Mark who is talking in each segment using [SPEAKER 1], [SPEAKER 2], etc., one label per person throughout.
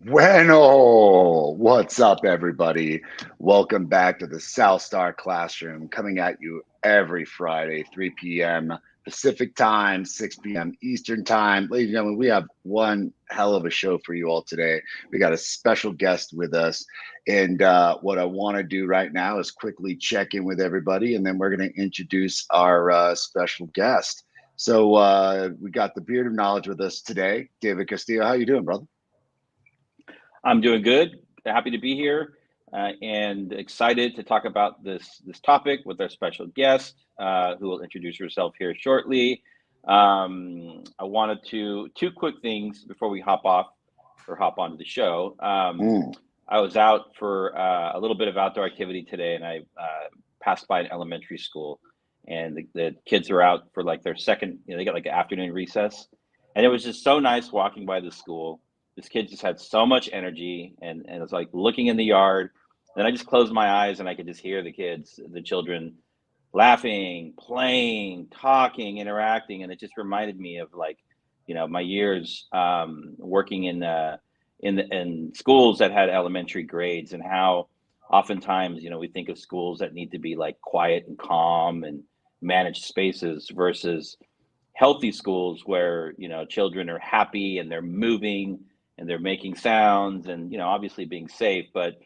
[SPEAKER 1] Bueno, what's up, everybody? Welcome back to the South Star Classroom, coming at you every Friday, 3 p.m. Pacific Time, 6 p.m. Eastern Time. Ladies and gentlemen, we have one hell of a show for you all today. We got a special guest with us. And what I want to do right now is quickly check in with everybody, and then we're going to introduce our special guest. So we got the Beard of Knowledge with us today. David Castillo, how you doing, brother?
[SPEAKER 2] I'm doing good. Happy to be here and excited to talk about this topic with our special guest, who will introduce herself here shortly. I wanted to two quick things before we hop off or hop onto the show.
[SPEAKER 1] Mm.
[SPEAKER 2] I was out for a little bit of outdoor activity today, and I passed by an elementary school, and the kids are out for like their second. They got like an afternoon recess, and it was just so nice walking by the school. This kid just had so much energy, and it's like looking in the yard. Then I just closed my eyes and I could just hear the children laughing, playing, talking, interacting, and it just reminded me of like, my years working in schools that had elementary grades, and how oftentimes we think of schools that need to be like quiet and calm and managed spaces versus healthy schools where children are happy and they're moving and they're making sounds and obviously being safe, but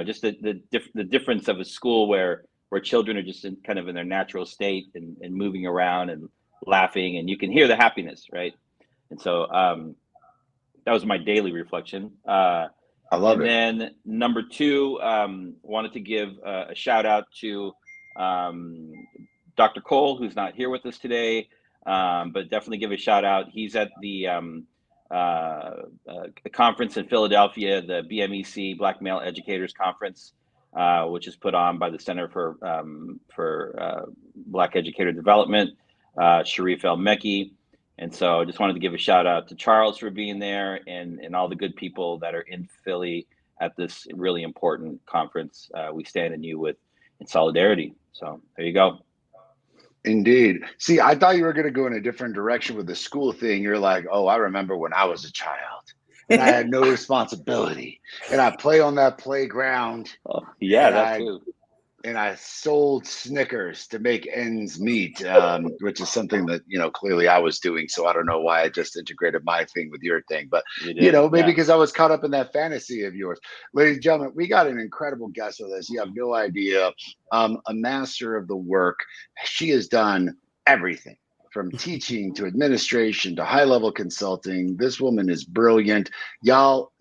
[SPEAKER 2] just the difference of a school where children are just kind of in their natural state and moving around and laughing, and you can hear the happiness, right? And so that was my daily reflection.
[SPEAKER 1] I love
[SPEAKER 2] And
[SPEAKER 1] it.
[SPEAKER 2] then number two, wanted to give a shout out to um, Dr. Cole, who's not here with us today, but definitely give a shout out. He's at the conference in Philadelphia, the BMEC Black Male Educators Conference, which is put on by the Center for Black Educator Development, Sharif El Mekki. And so I just wanted to give a shout out to Charles for being there, and all the good people that are in Philly at this really important conference. We stand in you in solidarity. So there you go.
[SPEAKER 1] Indeed. See, I thought you were going to go in a different direction with the school thing. You're like, oh, I remember when I was a child and I had no responsibility and I play on that playground
[SPEAKER 2] Oh, yeah,
[SPEAKER 1] and
[SPEAKER 2] that
[SPEAKER 1] I
[SPEAKER 2] too.
[SPEAKER 1] sold Snickers to make ends meet, which is something that clearly I was doing. So I don't know why I just integrated my thing with your thing, but
[SPEAKER 2] You did,
[SPEAKER 1] maybe
[SPEAKER 2] yeah.
[SPEAKER 1] because I was caught up in that fantasy of yours. Ladies and gentlemen, we got an incredible guest with us. You have no idea. A master of the work. She has done everything from teaching to administration to high level consulting. This woman is brilliant. Y'all,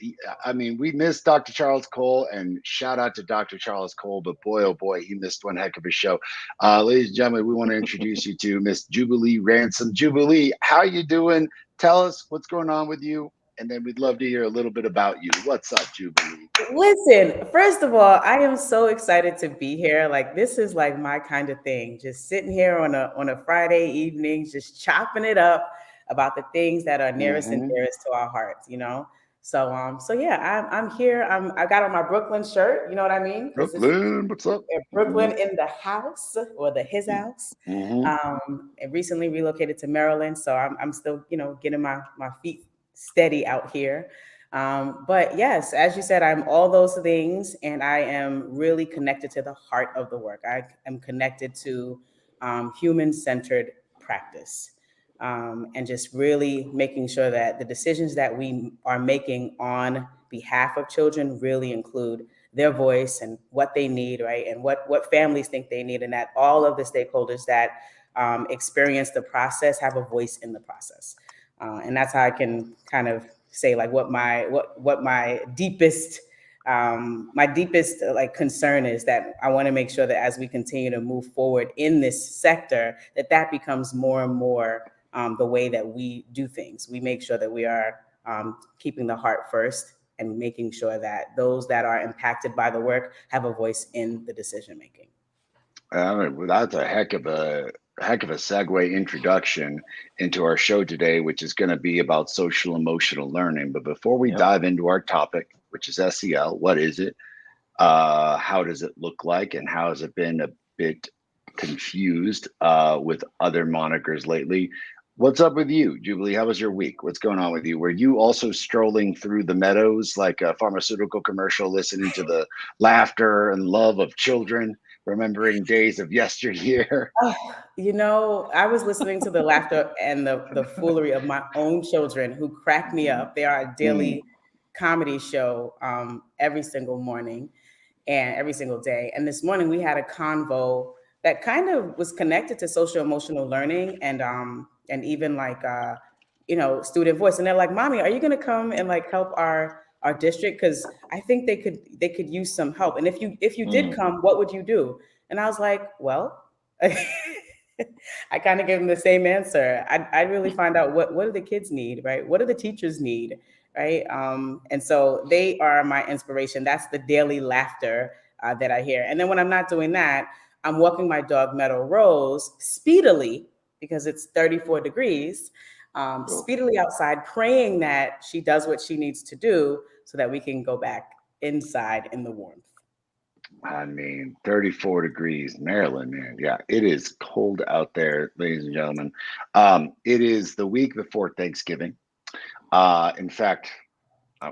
[SPEAKER 1] I mean, we missed Dr. Charles Cole, and shout out to Dr. Charles Cole, but boy, oh boy, he missed one heck of a show. Ladies and gentlemen, we want to introduce you to Miss Jubilee Ransom. Jubilee, how you doing? Tell us what's going on with you, and then we'd love to hear a little bit about you. What's up, Jubilee?
[SPEAKER 3] Listen, first of all, I am so excited to be here. Like this is like my kind of thing. Just sitting here on a Friday evening, just chopping it up about the things that are nearest and
[SPEAKER 1] Mm-hmm.
[SPEAKER 3] dearest to our hearts. So yeah, I'm here. I got on my Brooklyn shirt. You know what I mean? Because this is
[SPEAKER 1] Brooklyn, what's up?
[SPEAKER 3] Brooklyn in the house or the his house.
[SPEAKER 1] Mm-hmm.
[SPEAKER 3] And recently relocated to Maryland, so I'm still getting my feet steady out here. But yes, as you said, I'm all those things, and I am really connected to the heart of the work. I am connected to human centered practice. And just really making sure that the decisions that we are making on behalf of children really include their voice and what they need, right? And what families think they need, and that all of the stakeholders that experience the process have a voice in the process. And that's how I can kind of say like what my deepest like concern is, that I want to make sure that as we continue to move forward in this sector, that becomes more and more the way that we do things. We make sure that we are keeping the heart first and making sure that those that are impacted by the work have a voice in the decision making.
[SPEAKER 1] Well, that's a heck of a segue introduction into our show today, which is going to be about social emotional learning. But before we
[SPEAKER 2] Yep.
[SPEAKER 1] dive into our topic, which is SEL, what is it? How does it look like, and how has it been a bit confused with other monikers lately? What's up with you, Jubilee? How was your week? What's going on with you? Were you also strolling through the meadows like a pharmaceutical commercial, listening to the laughter and love of children, remembering days of yesteryear?
[SPEAKER 3] I was listening to the laughter and the foolery of my own children who crack me up. They are a
[SPEAKER 1] Mm,
[SPEAKER 3] daily comedy show every single morning and every single day. And this morning we had a convo that kind of was connected to social emotional learning and even like student voice. And they're like, "Mommy, are you going to come and like help our district? Because I think they could use some help. And if you did
[SPEAKER 2] Mm,
[SPEAKER 3] come, what would you do?" And I was like, "Well." I kind of gave them the same answer. I really find out what do the kids need, right? What do the teachers need, right? And so they are my inspiration. That's the daily laughter that I hear. And then when I'm not doing that, I'm walking my dog Meadow Rose speedily because it's 34 degrees,
[SPEAKER 1] cool.
[SPEAKER 3] speedily outside, praying that she does what she needs to do so that we can go back inside in the warmth.
[SPEAKER 1] I mean, 34 degrees, Maryland, man. Yeah, it is cold out there, ladies and gentlemen. It is the week before Thanksgiving. In fact,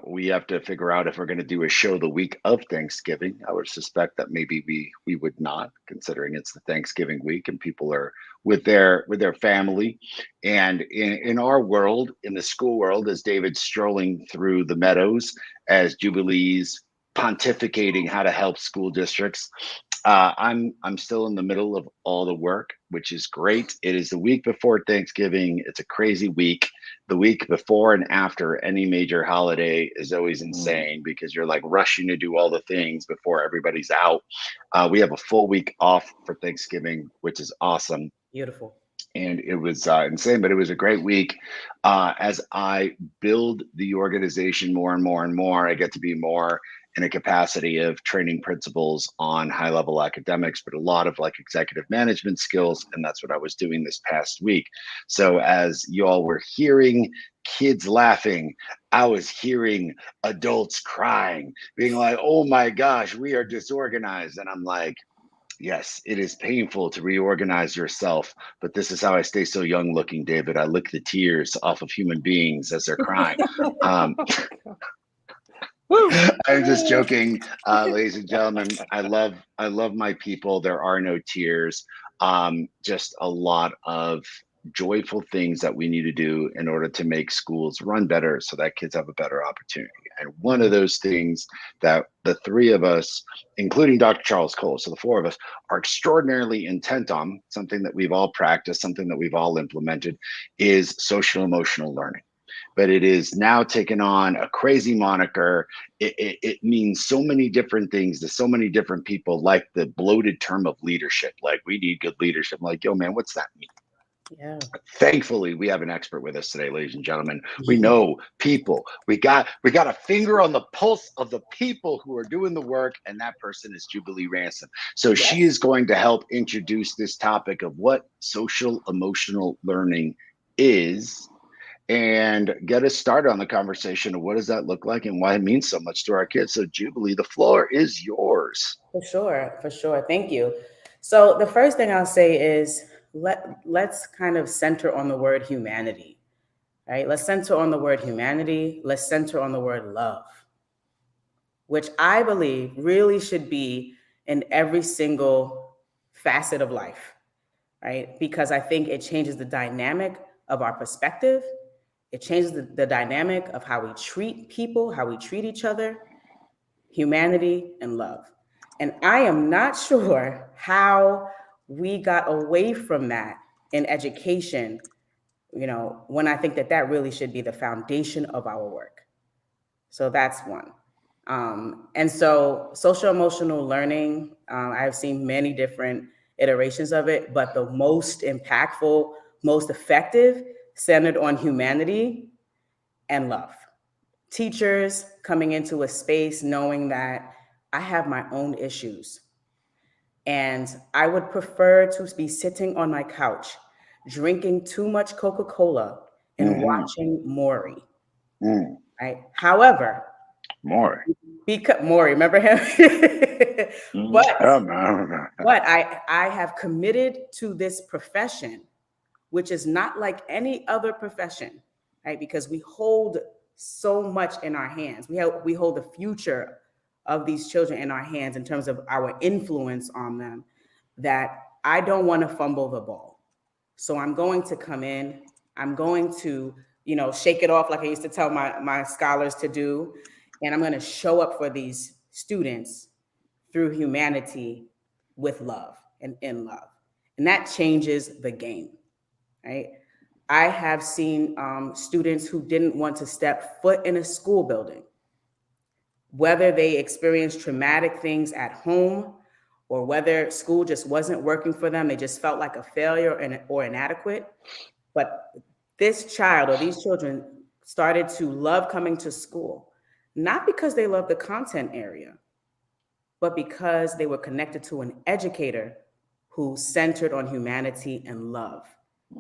[SPEAKER 1] we have to figure out if we're going to do a show the week of Thanksgiving. I would suspect that maybe we would not, considering it's the Thanksgiving week and people are with their family. And in our world, in the school world, as David's strolling through the meadows, as Jubilee's pontificating how to help school districts, I'm still in the middle of all the work, which is great. It is the week before Thanksgiving. It's a crazy week. The week before and after any major holiday is always
[SPEAKER 2] mm.
[SPEAKER 1] insane because you're like rushing to do all the things before everybody's out. We have a full week off for Thanksgiving, which is awesome.
[SPEAKER 3] Beautiful.
[SPEAKER 1] And it was insane, but it was a great week. As I build the organization more and more and more, I get to be more in a capacity of training principals on high level academics, but a lot of like executive management skills. And that's what I was doing this past week. So as y'all were hearing kids laughing, I was hearing adults crying, being like, oh my gosh, we are disorganized. And I'm like, yes, it is painful to reorganize yourself, but this is how I stay so young looking, David. I lick the tears off of human beings as they're crying. Um, I'm just joking, ladies and gentlemen. I love my people. There are no tears. Just a lot of joyful things that we need to do in order to make schools run better so that kids have a better opportunity. And one of those things that the three of us, including Dr. Charles Cole, so the four of us, are extraordinarily intent on, something that we've all practiced, something that we've all implemented, is social emotional learning. But it is now taken on a crazy moniker. It means so many different things to so many different people, like the bloated term of leadership. Like, we need good leadership. I'm like, yo, man, what's that mean?
[SPEAKER 3] Yeah.
[SPEAKER 1] Thankfully, we have an expert with us today, ladies and gentlemen. We know people. We got a finger on the pulse of the people who are doing the work, and that person is Jubilee Ransom. So she
[SPEAKER 3] Yes.
[SPEAKER 1] is going to help introduce this topic of what social emotional learning is and get us started on the conversation of what does that look like and why it means so much to our kids. So Jubilee, the floor is yours.
[SPEAKER 3] For sure, for sure. Thank you. So the first thing I'll say is let's kind of center on the word humanity, right? Let's center on the word humanity. Let's center on the word love, which I believe really should be in every single facet of life, right? Because I think it changes the dynamic of our perspective. It changes the dynamic of how we treat people, how we treat each other, humanity, and love. And I am not sure how we got away from that in education, when I think that really should be the foundation of our work. So that's one. And so social emotional learning, I've seen many different iterations of it, but the most impactful, most effective, centered on humanity and love. Teachers coming into a space knowing that I have my own issues. And I would prefer to be sitting on my couch, drinking too much Coca-Cola and
[SPEAKER 1] Mm-hmm.
[SPEAKER 3] watching Maury,
[SPEAKER 1] Mm.
[SPEAKER 3] right? However,
[SPEAKER 1] More.
[SPEAKER 3] because Maury, remember him?
[SPEAKER 2] Mm.
[SPEAKER 3] but
[SPEAKER 1] Oh, no.
[SPEAKER 3] but I have committed to this profession which is not like any other profession, right? Because we hold so much in our hands. We hold the future of these children in our hands in terms of our influence on them, that I don't want to fumble the ball. So I'm going to come in, I'm going to, shake it off like I used to tell my scholars to do. And I'm going to show up for these students through humanity with love and in love. And that changes the game, right? I have seen students who didn't want to step foot in a school building, whether they experienced traumatic things at home or whether school just wasn't working for them, they just felt like a failure or inadequate. But this child or these children started to love coming to school, not because they loved the content area, but because they were connected to an educator who centered on humanity and love.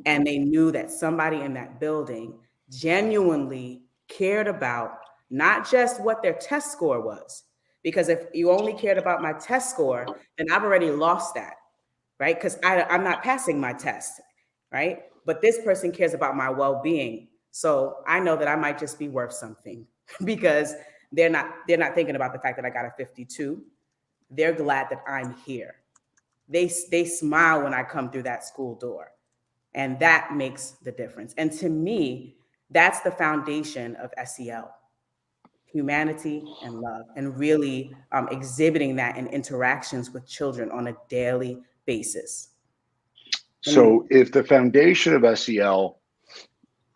[SPEAKER 3] And they knew that somebody in that building genuinely cared about not just what their test score was, because if you only cared about my test score, then I've already lost that, right? Because I'm not passing my test, right? But this person cares about my well-being. So I know that I might just be worth something because they're not thinking about the fact that I got a 52. They're glad that I'm here. They smile when I come through that school door. And that makes the difference. And to me, that's the foundation of SEL, humanity and love, and really exhibiting that in interactions with children on a daily basis.
[SPEAKER 1] So if the foundation of SEL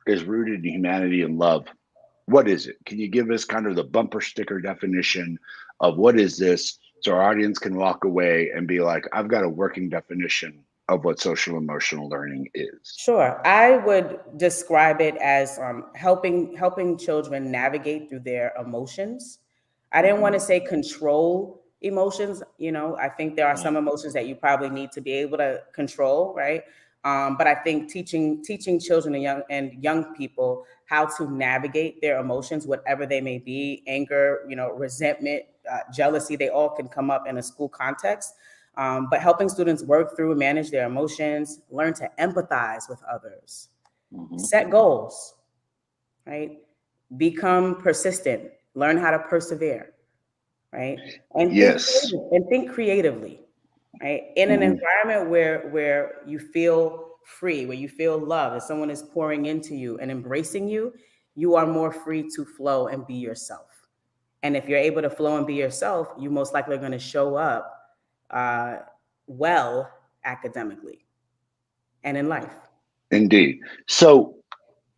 [SPEAKER 1] is rooted in humanity and love, what is it? Can you give us kind of the bumper sticker definition of what is this, so our audience can walk away and be like, I've got a working definition of what social emotional learning is?
[SPEAKER 3] Sure. I would describe it as helping children navigate through their emotions. I didn't want to say control emotions. I think there are some emotions that you probably need to be able to control, right? But I think teaching children and young people how to navigate their emotions, whatever they may be, anger, resentment, jealousy, they all can come up in a school context. But helping students work through and manage their emotions, learn to empathize with others, set goals, right? Become persistent, learn how to persevere, right? And think creatively, right? In an environment where you feel free, where you feel love, that someone is pouring into you and embracing you, you are more free to flow and be yourself. And if you're able to flow and be yourself, you most likely are going to show up well academically and in life.
[SPEAKER 1] Indeed. So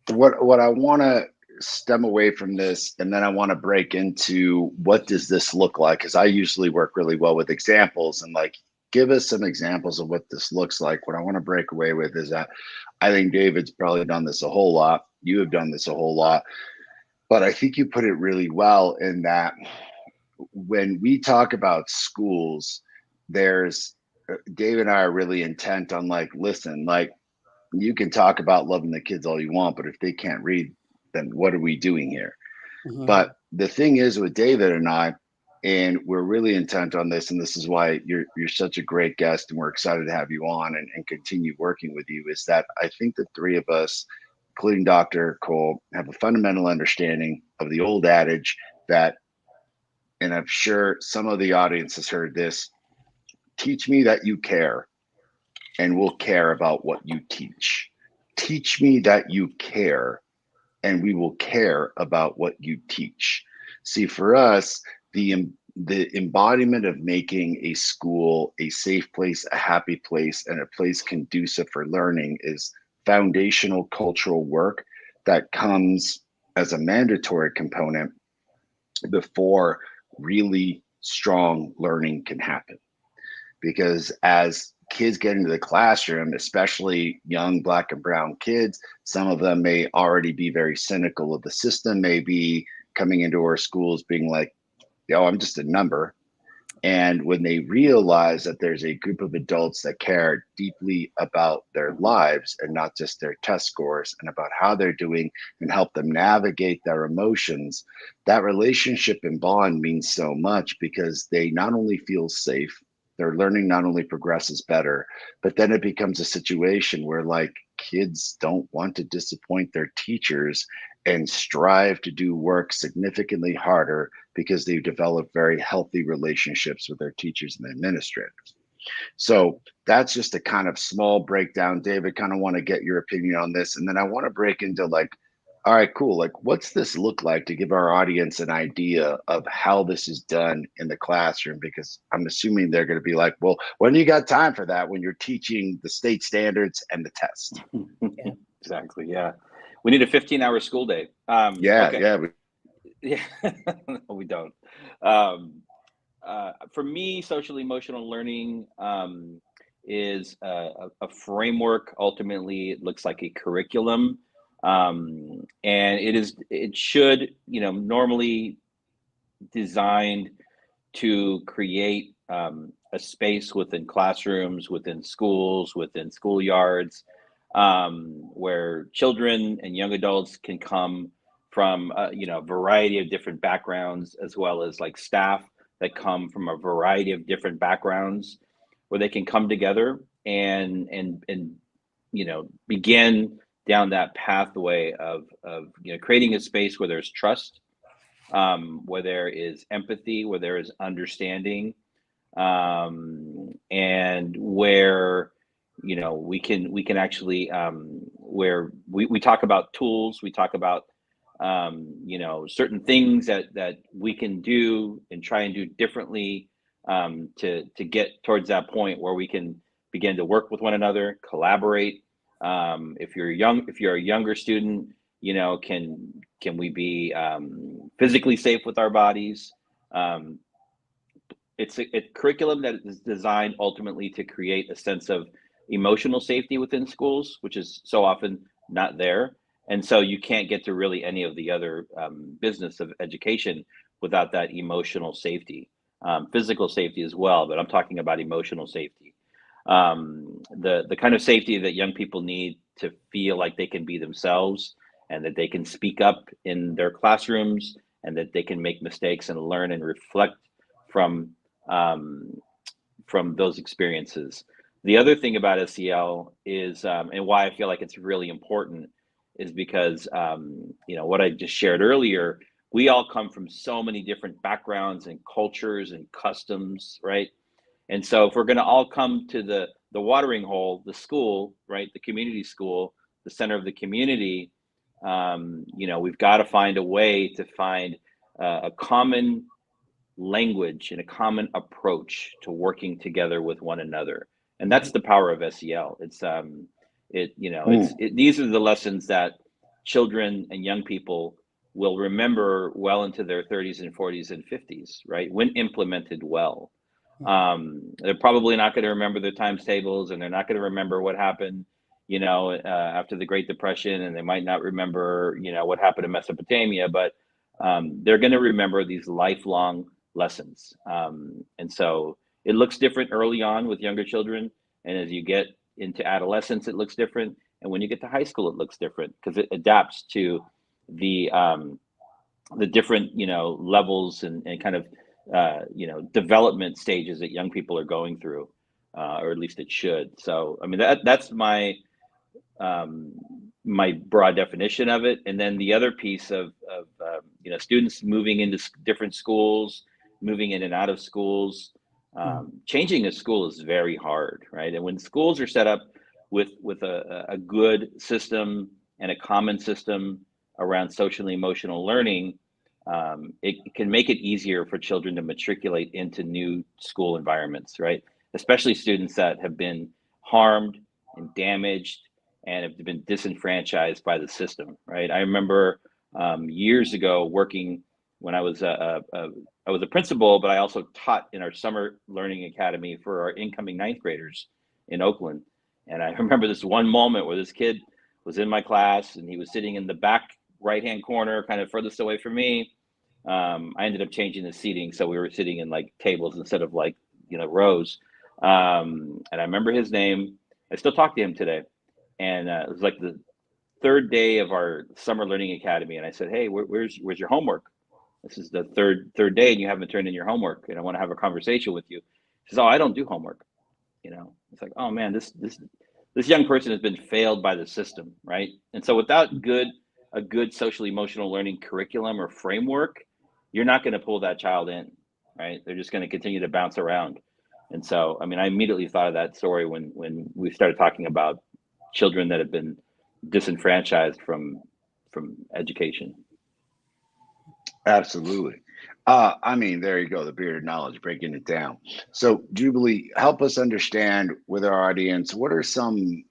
[SPEAKER 1] what I want to stem away from this, and then I want to break into what does this look like, because I usually work really well with examples and like give us some examples of what this looks like. What I want to break away with is that I think David's probably done this a whole lot. You have done this a whole lot, but I think you put it really well in that when we talk about schools, there's David and I are really intent on like, listen, like you can talk about loving the kids all you want, but if they can't read, then what are we doing here? But the thing is with David and I, and we're really intent on this, and this is why you're such a great guest and we're excited to have you on and continue working with you, is that I think the three of us, including Dr. Cole, have a fundamental understanding of the old adage that, and I'm sure some of the audience has heard this, teach me that you care and we'll care about what you teach. Teach me that you care and we will care about what you teach. See, for us, the embodiment of making a school a safe place, a happy place, and a place conducive for learning is foundational cultural work that comes as a mandatory component before really strong learning can happen. Because as kids get into the classroom, especially young Black and brown kids, some of them may already be very cynical of the system, may be coming into our schools being like, yo, I'm just a number. And when they realize that there's a group of adults that care deeply about their lives and not just their test scores and about how they're doing and help them navigate their emotions, that relationship and bond means so much because they not only feel safe, their learning not only progresses better, but then it becomes a situation where like kids don't want to disappoint their teachers and strive to do work significantly harder because they've developed very healthy relationships with their teachers and administrators. So that's just a kind of small breakdown. David, kind of want to get your opinion on this. And then I want to break into like, all right, cool. Like, what's this look like to give our audience an idea of how this is done in the classroom? Because I'm assuming they're going to be like, well, when do you got time for that when you're teaching the state standards and the test?
[SPEAKER 3] Yeah.
[SPEAKER 2] Exactly. Yeah. We need a 15-hour school day.
[SPEAKER 1] Yeah,
[SPEAKER 2] okay.
[SPEAKER 1] yeah.
[SPEAKER 2] Yeah. No, we don't. For me, social emotional learning is a framework. Ultimately, it looks like a curriculum, and it should, normally designed to create a space within classrooms, within schools, within schoolyards, where children and young adults can come from a variety of different backgrounds, as well as like staff that come from a variety of different backgrounds, where they can come together and begin down that pathway of creating a space where there's trust, where there is empathy, where there is understanding, and where we can actually, where we talk about tools, we talk about certain things that we can do and try and do differently, to get towards that point where we can begin to work with one another, collaborate. If you're a younger student, can we be physically safe with our bodies? It's a curriculum that is designed ultimately to create a sense of emotional safety within schools, which is so often not there. And so you can't get to really any of the other business of education without that emotional safety, physical safety as well. But I'm talking about emotional safety, the kind of safety that young people need to feel like they can be themselves, and that they can speak up in their classrooms, and that they can make mistakes and learn and reflect from those experiences. The other thing about SEL is, and why I feel like it's really important, is because what I just shared earlier. We all come from so many different backgrounds and cultures and customs, right? And so if we're going to all come to the watering hole, the school, right, the community school, the center of the community, we've got to find a way to find a common language and a common approach to working together with one another. And that's the power of SEL. These are the lessons that children and young people will remember well into their 30s and 40s and 50s, right? When implemented well. They're probably not going to remember the times tables, and they're not going to remember what happened, after the Great Depression, and they might not remember, what happened in Mesopotamia, but they're going to remember these lifelong lessons. And so it looks different early on with younger children. And as you get into adolescence, it looks different. And when you get to high school, it looks different, because it adapts to the different, levels and kind of, development stages that young people are going through, or at least it should. So, I mean, that's my broad definition of it. And then the other piece of students moving into different schools, moving in and out of schools, changing a school is very hard, right? And when schools are set up with a good system and a common system around social and emotional learning, it can make it easier for children to matriculate into new school environments, right? Especially students that have been harmed and damaged and have been disenfranchised by the system, right? I remember years ago working when I was a principal, but I also taught in our summer learning academy for our incoming ninth graders in Oakland. And I remember this one moment where this kid was in my class and he was sitting in the back right-hand corner, kind of furthest away from me. I ended up changing the seating, so we were sitting in like tables instead of like rows. And I remember his name. I still talk to him today. And it was like the third day of our summer learning academy, and I said, "Hey, where's your homework? This is the third day, and you haven't turned in your homework, and I want to have a conversation with you." He says, "Oh, I don't do homework." It's like, oh man, this this young person has been failed by the system, right? And so without a good social emotional learning curriculum or framework, you're not going to pull that child in, right? They're just going to continue to bounce around. And so, I mean, I immediately thought of that story when we started talking about children that have been disenfranchised from education.
[SPEAKER 1] Absolutely. I mean, there you go, the bearded knowledge, breaking it down. So, Jubilee, help us understand with our audience, what are some,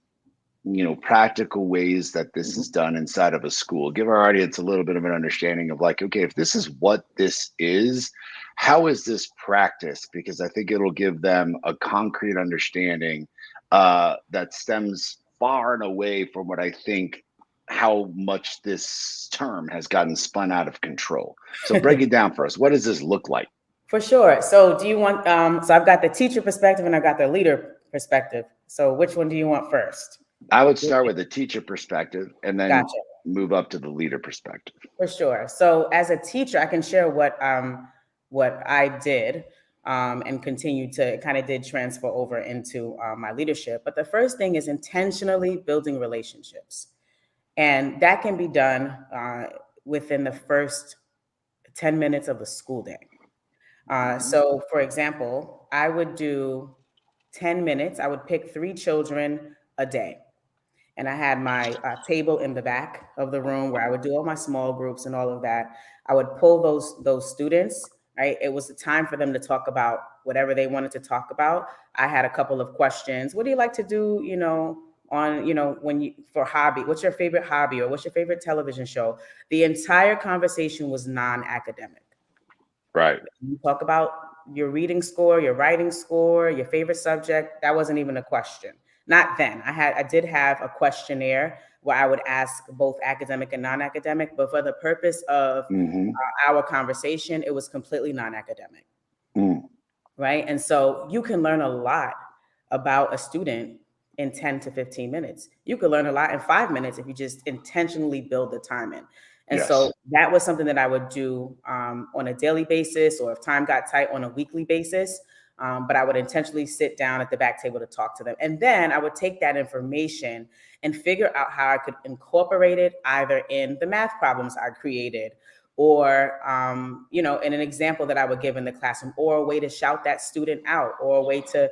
[SPEAKER 1] practical ways that this is done inside of a school? Give our audience a little bit of an understanding of like, okay, if this is what this is, how is this practiced? Because I think it'll give them a concrete understanding that stems far and away from what I think how much this term has gotten spun out of control. So break it down for us. What does this look like?
[SPEAKER 3] For sure. So do you want, so I've got the teacher perspective and I've got the leader perspective. So which one do you want first?
[SPEAKER 1] I would start with the teacher perspective and then
[SPEAKER 3] Gotcha.
[SPEAKER 1] move up to the leader perspective.
[SPEAKER 3] For sure. So as a teacher, I can share what I did and continue to kind of did transfer over into my leadership. But the first thing is intentionally building relationships. And that can be done within the first 10 minutes of the school day. So for example, I would do 10 minutes. I would pick 3 children a day. And I had my table in the back of the room where I would do all my small groups and all of that. I would pull those students, right? It was the time for them to talk about whatever they wanted to talk about. I had a couple of questions. What do you like to do, on, for hobby? What's your favorite hobby, or what's your favorite television show? The entire conversation was non-academic.
[SPEAKER 1] Right.
[SPEAKER 3] You talk about your reading score, your writing score, your favorite subject. That wasn't even a question. Not then. I did have a questionnaire where I would ask both academic and non-academic, but for the purpose of our conversation, it was completely non-academic. Right. And so you can learn a lot about a student in 10 to 15 minutes. You could learn a lot in 5 minutes if you just intentionally build the time in. And so that was something that I would do on a daily basis, or if time got tight, on a weekly basis. But I would intentionally sit down at the back table to talk to them. And then I would take that information and figure out how I could incorporate it either in the math problems I created, or, in an example that I would give in the classroom, or a way to shout that student out, or a way to,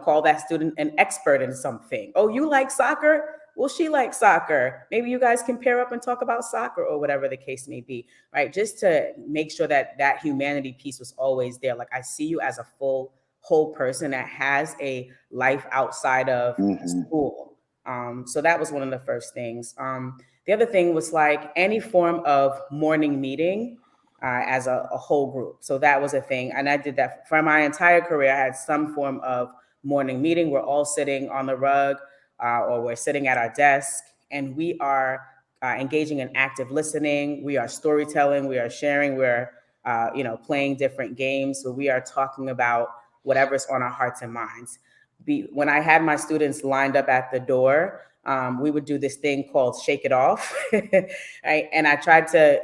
[SPEAKER 3] call that student an expert in something. Oh, you like soccer? Well, she likes soccer. Maybe you guys can pair up and talk about soccer, or whatever the case may be, right? Just to make sure that humanity piece was always there. Like, I see you as a whole person that has a life outside of school. So that was one of the first things. The other thing was like any form of morning meeting as a whole group. So that was a thing. And I did that for my entire career. I had some form of morning meeting. We're all sitting on the rug, or we're sitting at our desk, and we are engaging in active listening. We are storytelling. We are sharing. We're, playing different games. So we are talking about whatever's on our hearts and minds. When I had my students lined up at the door, we would do this thing called Shake It Off. Right? And I tried to,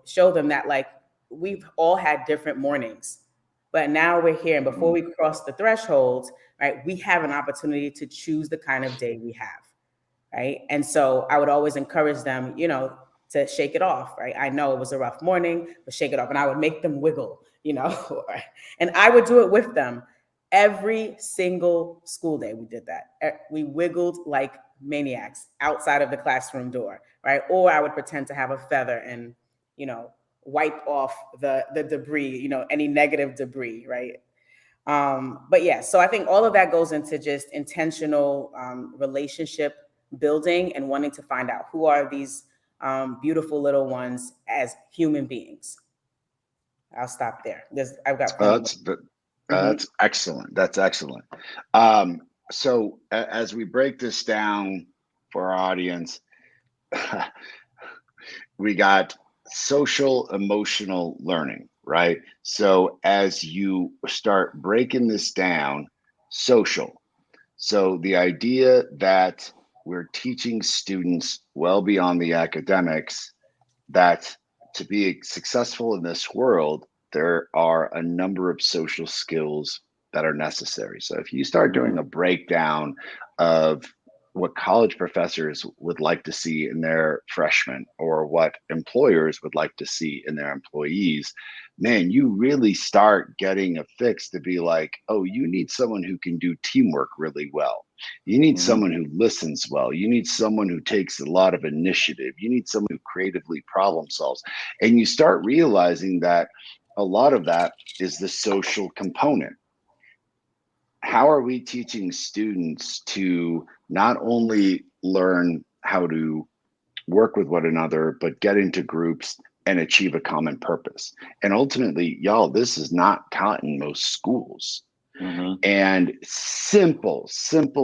[SPEAKER 3] show them that, like, we've all had different mornings, but now we're here. And before we cross the threshold, right, we have an opportunity to choose the kind of day we have. Right. And so I would always encourage them, to shake it off. Right. I know it was a rough morning, but shake it off. And I would make them wiggle, and I would do it with them. Every single school day we did that. We wiggled like maniacs outside of the classroom door, right? Or I would pretend to have a feather and, wipe off the debris, any negative debris, right? But yeah, so I think all of that goes into just intentional relationship building and wanting to find out who are these beautiful little ones as human beings. I'll stop there. I've got
[SPEAKER 1] That's excellent. That's excellent. So as we break this down for our audience, we got social emotional learning, right? So as you start breaking this down, social. So the idea that we're teaching students well beyond the academics, that to be successful in this world, there are a number of social skills that are necessary. So if you start doing a breakdown of what college professors would like to see in their freshmen or what employers would like to see in their employees, man, you really start getting a fix to be like, oh, you need someone who can do teamwork really well. You need someone who listens well. You need someone who takes a lot of initiative. You need someone who creatively problem solves. And you start realizing that a lot of that is the social component. How are we teaching students to not only learn how to work with one another, but get into groups and achieve a common purpose? And ultimately, y'all, this is not taught in most schools. And simple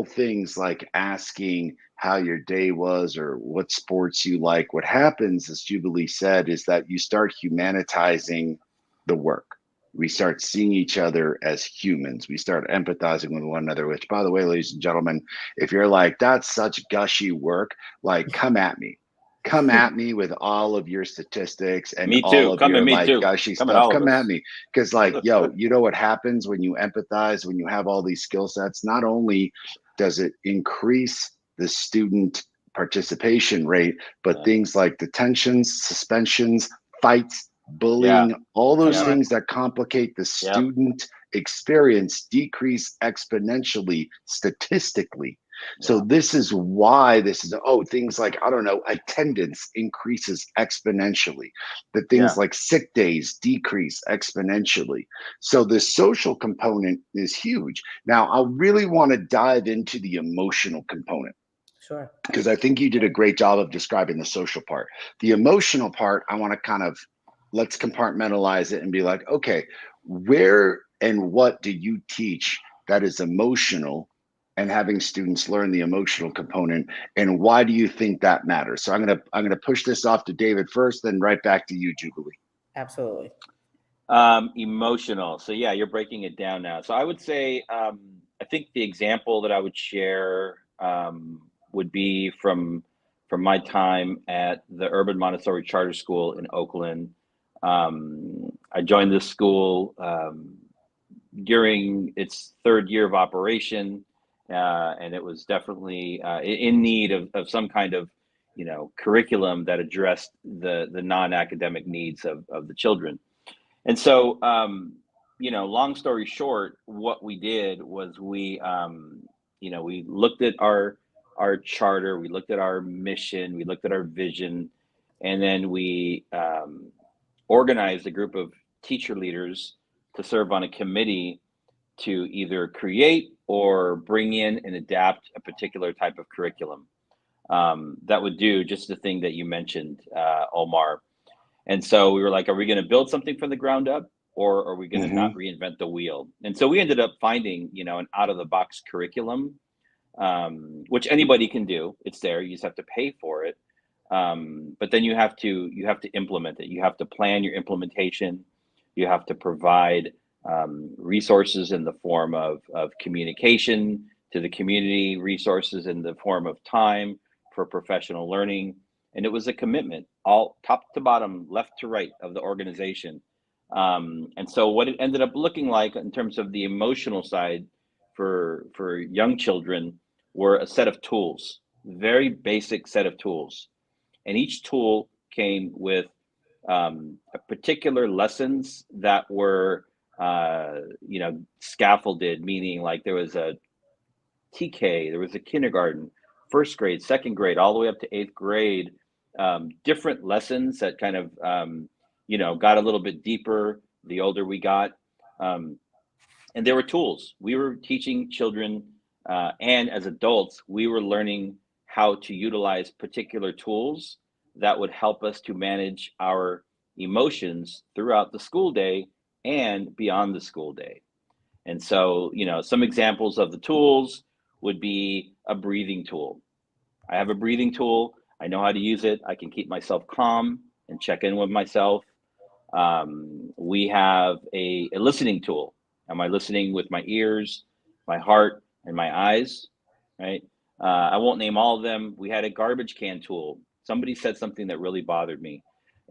[SPEAKER 1] things like asking how your day was or what sports you like. What happens, as Jubilee said, is that you start humanitizing the work. We start seeing each other as humans. We start empathizing with one another, which, by the way, ladies and gentlemen, if you're like, that's such gushy work, like, come at me. Come at me with all of your statistics and all of your like gushy stuff. Come at me. Because like, yo, you know what happens when you empathize, when you have all these skill sets? Not only does it increase the student participation rate, but things like detentions, suspensions, fights, bullying, all those things that complicate the student experience decrease exponentially statistically. So this is why this is, things like, I don't know, attendance increases exponentially. The things like sick days decrease exponentially. So the social component is huge. Now, I really want to dive into the emotional component.
[SPEAKER 3] Sure.
[SPEAKER 1] Because I think you did a great job of describing the social part. The emotional part, I want to kind of, let's compartmentalize it and be like, okay, where and what do you teach that is emotional, and having students learn the emotional component, and why do you think that matters? So I'm gonna push this off to David first, then right back to you, Jubilee.
[SPEAKER 3] Absolutely.
[SPEAKER 2] Emotional. So yeah, you're breaking it down now. So I would say, I think the example that I would share would be from my time at the Urban Montessori Charter School in Oakland. I joined this school during its third year of operation. And it was definitely in need of some kind of, curriculum that addressed the non-academic needs of the children. And so, long story short, what we did was we looked at our charter, we looked at our mission, we looked at our vision, and then we organized a group of teacher leaders to serve on a committee to either create or bring in and adapt a particular type of curriculum that would do just the thing that you mentioned, Omar. And so we were like, are we going to build something from the ground up, or are we going to not reinvent the wheel? And so we ended up finding, an out-of-the-box curriculum, which anybody can do. It's there. You just have to pay for it. But then you have to implement it. You have to plan your implementation. You have to provide resources in the form of communication to the community, resources in the form of time for professional learning. And it was a commitment, all top to bottom, left to right of the organization. And so what it ended up looking like in terms of the emotional side for young children were a set of tools, very basic set of tools. And each tool came with particular lessons that were scaffolded, meaning like there was a TK, there was a kindergarten, first grade, second grade, all the way up to eighth grade, different lessons that kind of, got a little bit deeper the older we got. And there were tools. We were teaching children and as adults, we were learning how to utilize particular tools that would help us to manage our emotions throughout the school day and beyond the school day. And so, some examples of the tools would be a breathing tool. I have a breathing tool. I know how to use it. I can keep myself calm and check in with myself. We have a listening tool. Am I listening with my ears, my heart, and my eyes, right? I won't name all of them. We had a garbage can tool. Somebody said something that really bothered me.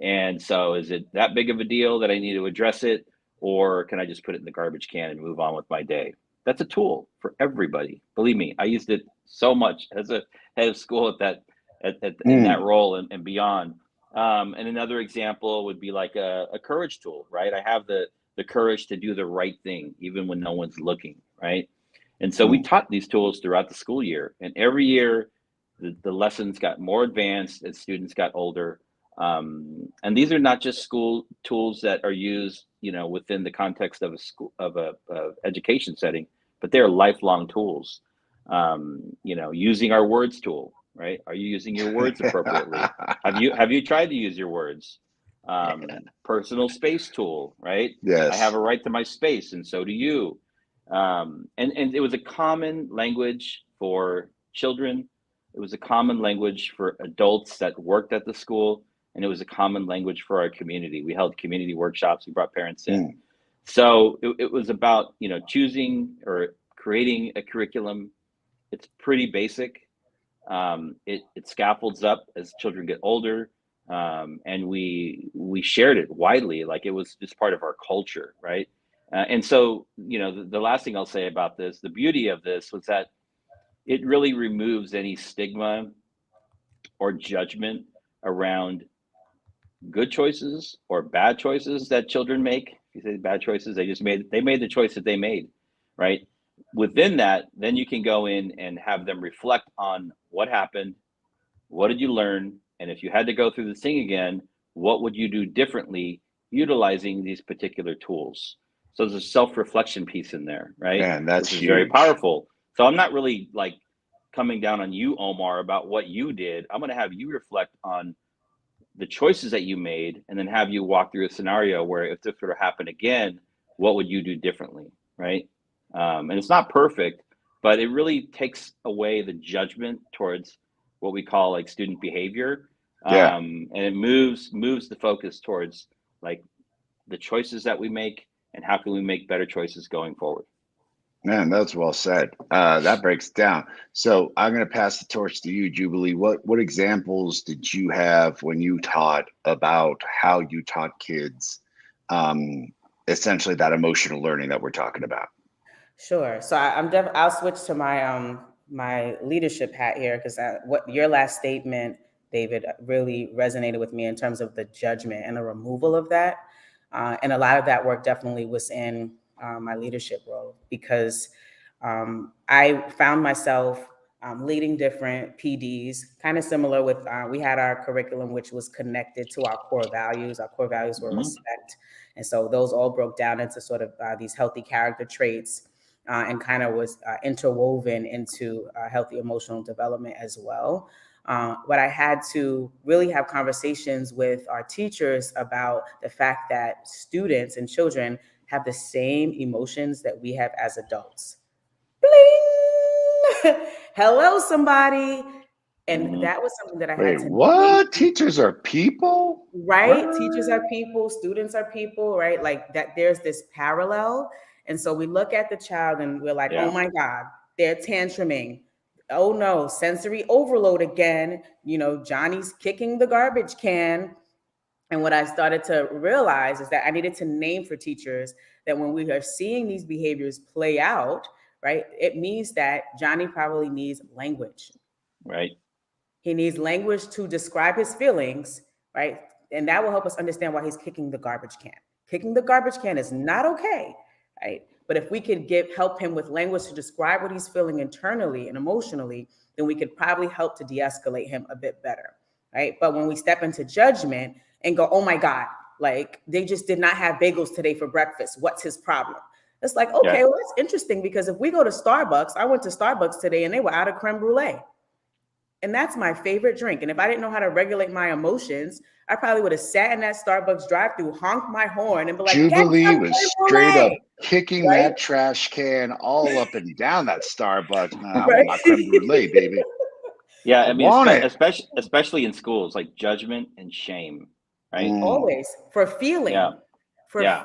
[SPEAKER 2] And so is it that big of a deal that I need to address it? Or can I just put it in the garbage can and move on with my day? That's a tool for everybody. Believe me, I used it so much as a head of school in that role and beyond. And another example would be like a courage tool, right? I have the courage to do the right thing even when no one's looking, right? And so we taught these tools throughout the school year, and every year the lessons got more advanced as students got older. And these are not just school tools that are used, within the context of a school of a education setting, but they're lifelong tools. Using our words tool, right? Are you using your words appropriately? Have you tried to use your words? Personal space tool, right?
[SPEAKER 1] Yes.
[SPEAKER 2] I have a right to my space, and so do you. And it was a common language for children. It was a common language for adults that worked at the school, and it was a common language for our community. We held community workshops. We brought parents in. So it was about, choosing or creating a curriculum. It's pretty basic. It scaffolds up as children get older, and we shared it widely, like it was just part of our culture, right? And so, the last thing I'll say about this, the beauty of this was that it really removes any stigma or judgment around good choices or bad choices that children make. If you say bad choices, they made the choice that they made, right? Within that, then you can go in and have them reflect on what happened, what did you learn, and if you had to go through this thing again, what would you do differently utilizing these particular tools? So there's a self-reflection piece in there, right?
[SPEAKER 1] Man, that's
[SPEAKER 2] which is
[SPEAKER 1] huge.
[SPEAKER 2] very powerful. So I'm not really like coming down on you, Omar, about what you did. I'm going to have you reflect on the choices that you made, and then have you walk through a scenario where if this were to happen again, what would you do differently, right? And it's not perfect, but it really takes away the judgment towards what we call like student behavior. And it moves the focus towards like the choices that we make and how can we make better choices going forward.
[SPEAKER 1] Man, that's well said. That breaks it down. So I'm going to pass the torch to you, Jubilee. What examples did you have when you taught about how you taught kids, essentially that emotional learning that we're talking about?
[SPEAKER 3] Sure. So I'll switch to my my leadership hat here, because what your last statement, David, really resonated with me in terms of the judgment and the removal of that. And a lot of that work definitely was in my leadership role, because I found myself leading different PDs, kind of similar with, we had our curriculum, which was connected to our core values. Our core values were respect. And so those all broke down into sort of these healthy character traits, and kind of was interwoven into healthy emotional development as well. But I had to really have conversations with our teachers about the fact that students and children have the same emotions that we have as adults. Bling! Hello, somebody. And that was something that I had to
[SPEAKER 1] What? Teachers are people?
[SPEAKER 3] Right?
[SPEAKER 1] What?
[SPEAKER 3] Teachers are people, students are people, right? Like that, there's this parallel. And so we look at the child and we're like, oh my God, they're tantruming. Oh no, sensory overload again. Johnny's kicking the garbage can. And what I started to realize is that I needed to name for teachers that when we are seeing these behaviors play out, right, it means that Johnny probably needs language.
[SPEAKER 2] Right.
[SPEAKER 3] He needs language to describe his feelings, right? And that will help us understand why he's kicking the garbage can. Kicking the garbage can is not okay, right? But if we could help him with language to describe what he's feeling internally and emotionally, then we could probably help to de-escalate him a bit better, right? But when we step into judgment and go, oh my God, like they just did not have bagels today for breakfast. What's his problem? It's like, okay, well, that's interesting, because if we go to Starbucks, I went to Starbucks today and they were out of creme brulee. And that's my favorite drink. And if I didn't know how to regulate my emotions, I probably would have sat in that Starbucks drive-thru, honked my horn, and be like,
[SPEAKER 1] Jubilee was straight up kicking that trash can all up and down that Starbucks. Man, I want my creme brulee, baby.
[SPEAKER 2] Yeah, I mean, especially in schools, like judgment and shame, right?
[SPEAKER 3] Always for feeling,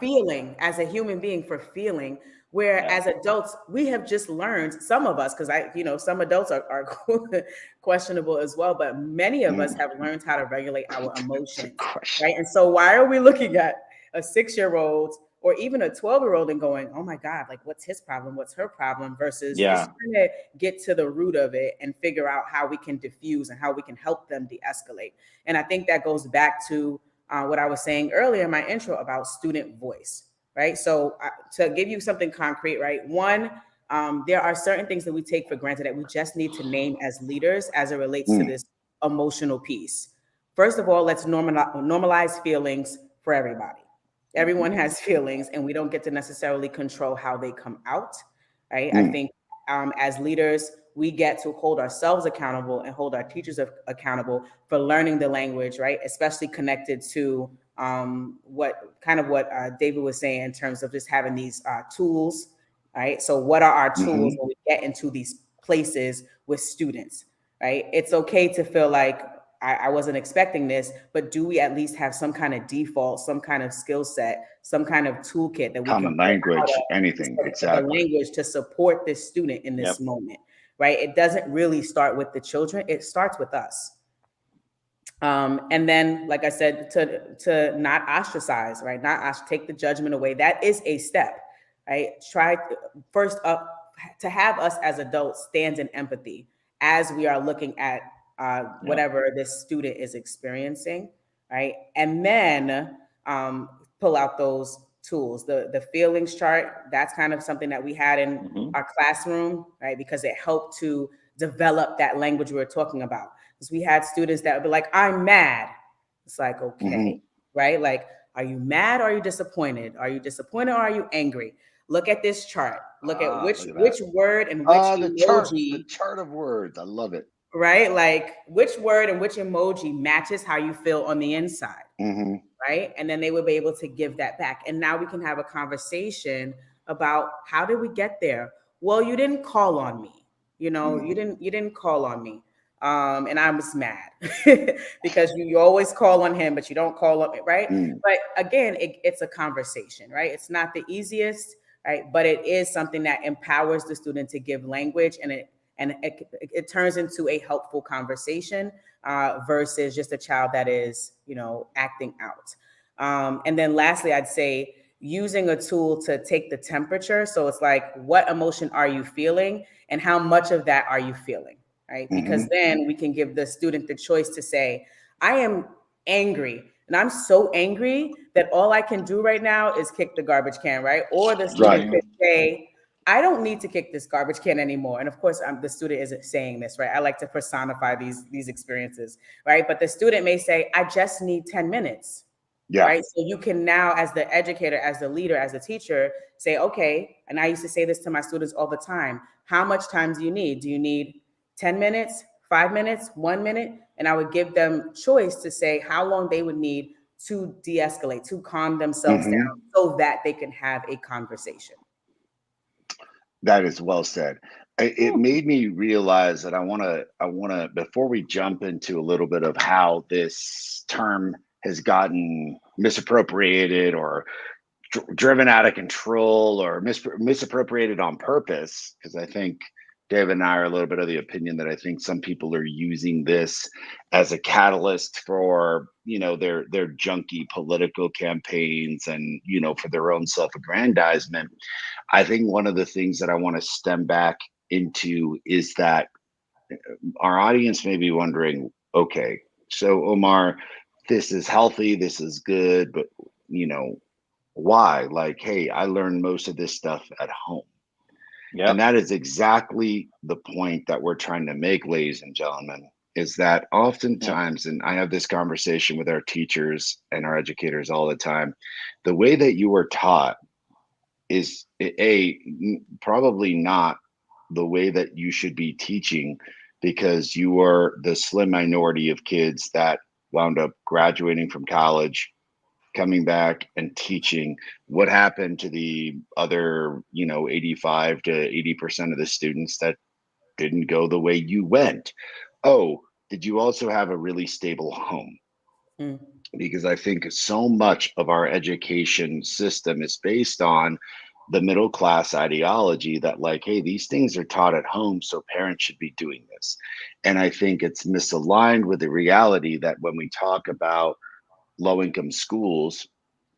[SPEAKER 3] feeling as a human being, for feeling. Where as adults, we have just learned, some of us, because some adults are questionable as well, but many of us have learned how to regulate our emotions, right? And so why are we looking at a 6-year-old or even a 12-year-old and going, oh my God, like what's his problem? What's her problem? Versus just
[SPEAKER 2] Yeah.
[SPEAKER 3] trying to get to the root of it and figure out how we can diffuse and how we can help them de-escalate. And I think that goes back to what I was saying earlier in my intro about student voice, right? So to give you something concrete, right? One, there are certain things that we take for granted that we just need to name as leaders as it relates to this emotional piece. First of all, let's normalize feelings for everybody. Everyone has feelings, and we don't get to necessarily control how they come out, right? I think as leaders, we get to hold ourselves accountable and hold our teachers accountable for learning the language, right? Especially connected to what David was saying in terms of just having these tools, right? So what are our tools when we get into these places with students, right? It's okay to feel like I wasn't expecting this, but do we at least have some kind of default, some kind of skill set, some kind of toolkit that we
[SPEAKER 1] common
[SPEAKER 3] can
[SPEAKER 1] language, anything, exactly.
[SPEAKER 3] The language to support this student in this moment, right? It doesn't really start with the children; it starts with us. And then, like I said, to not ostracize, right? Take the judgment away. That is a step, right? Try first up to have us as adults stand in empathy as we are looking at whatever this student is experiencing, right? And then pull out those tools. The feelings chart, that's kind of something that we had in our classroom, right? Because it helped to develop that language we were talking about. Because we had students that would be like, I'm mad. It's like, okay, right? Like, are you mad or are you disappointed? Are you disappointed or are you angry? Look at this chart. Look at which word and which emoji.
[SPEAKER 1] The chart of words. I love it.
[SPEAKER 3] Right? Like which word and which emoji matches how you feel on the inside. Right? And then they would be able to give that back. And now we can have a conversation about how did we get there? Well, you didn't call on me. You know, you didn't call on me. And I was mad because you always call on him, but you don't call on me, right? But again, it's a conversation, right? It's not the easiest, right? But it is something that empowers the student to give language, and it turns into a helpful conversation versus just a child that is, acting out. And then lastly, I'd say using a tool to take the temperature. So it's like, what emotion are you feeling and how much of that are you feeling? Right? Because then we can give the student the choice to say, I am angry and I'm so angry that all I can do right now is kick the garbage can, right? Or the student could say, I don't need to kick this garbage can anymore. And of course, the student isn't saying this, right? I like to personify these experiences, right? But the student may say, I just need 10 minutes. Yeah. Right. So you can now, as the educator, as the leader, as the teacher, say, okay, and I used to say this to my students all the time. How much time do you need? Do you need 10 minutes, 5 minutes, 1 minute? And I would give them choice to say how long they would need to de-escalate, to calm themselves down so that they can have a conversation.
[SPEAKER 1] That is well said. It made me realize that I want to, before we jump into a little bit of how this term has gotten misappropriated or driven out of control or misappropriated on purpose, because I think David and I are a little bit of the opinion that I think some people are using this as a catalyst for, their junky political campaigns and, for their own self-aggrandizement. I think one of the things that I want to stem back into is that our audience may be wondering, okay, so Omar, this is healthy, this is good, but why? Like, hey, I learned most of this stuff at home. Yep. And that is exactly the point that we're trying to make, ladies and gentlemen, is that oftentimes, and I have this conversation with our teachers and our educators all the time, the way that you were taught is probably not the way that you should be teaching, because you are the slim minority of kids that wound up graduating from college, coming back and teaching. What happened to the other, 85 to 80% of the students that didn't go the way you went? Oh, did you also have a really stable home? Because I think so much of our education system is based on the middle class ideology that, like, hey, these things are taught at home, so parents should be doing this. And I think it's misaligned with the reality that when we talk about low income schools,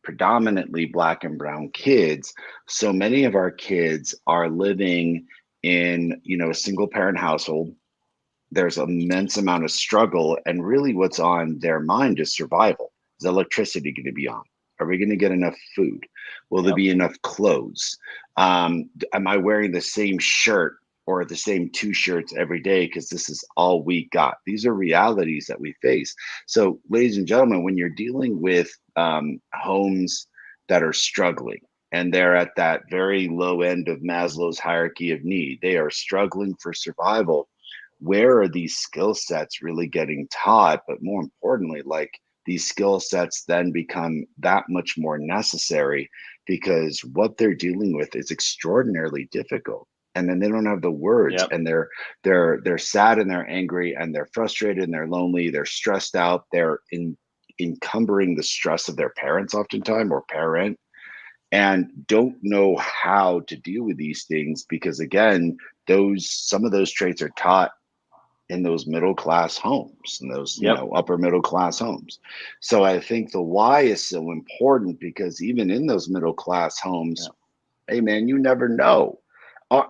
[SPEAKER 1] predominantly Black and brown kids. So many of our kids are living in, a single parent household. There's an immense amount of struggle, and really what's on their mind is survival. Is electricity going to be on? Are we going to get enough food? Will there
[SPEAKER 2] Yep.
[SPEAKER 1] be enough clothes? Am I wearing the same shirt or the same two shirts every day because this is all we got? These are realities that we face. So, ladies and gentlemen, when you're dealing with homes that are struggling, and they're at that very low end of Maslow's hierarchy of need, they are struggling for survival. Where are these skill sets really getting taught? But more importantly, like, these skill sets then become that much more necessary because what they're dealing with is extraordinarily difficult. And then they don't have the words,
[SPEAKER 2] Yep.
[SPEAKER 1] and they're sad and they're angry and they're frustrated and they're lonely, they're stressed out, they're encumbering the stress of their parents oftentimes, or parent, and don't know how to deal with these things because, again, some of those traits are taught in those middle class homes, and those
[SPEAKER 2] Yep.
[SPEAKER 1] upper middle class homes. So I think the why is so important, because even in those middle class homes, hey man, you never know. Was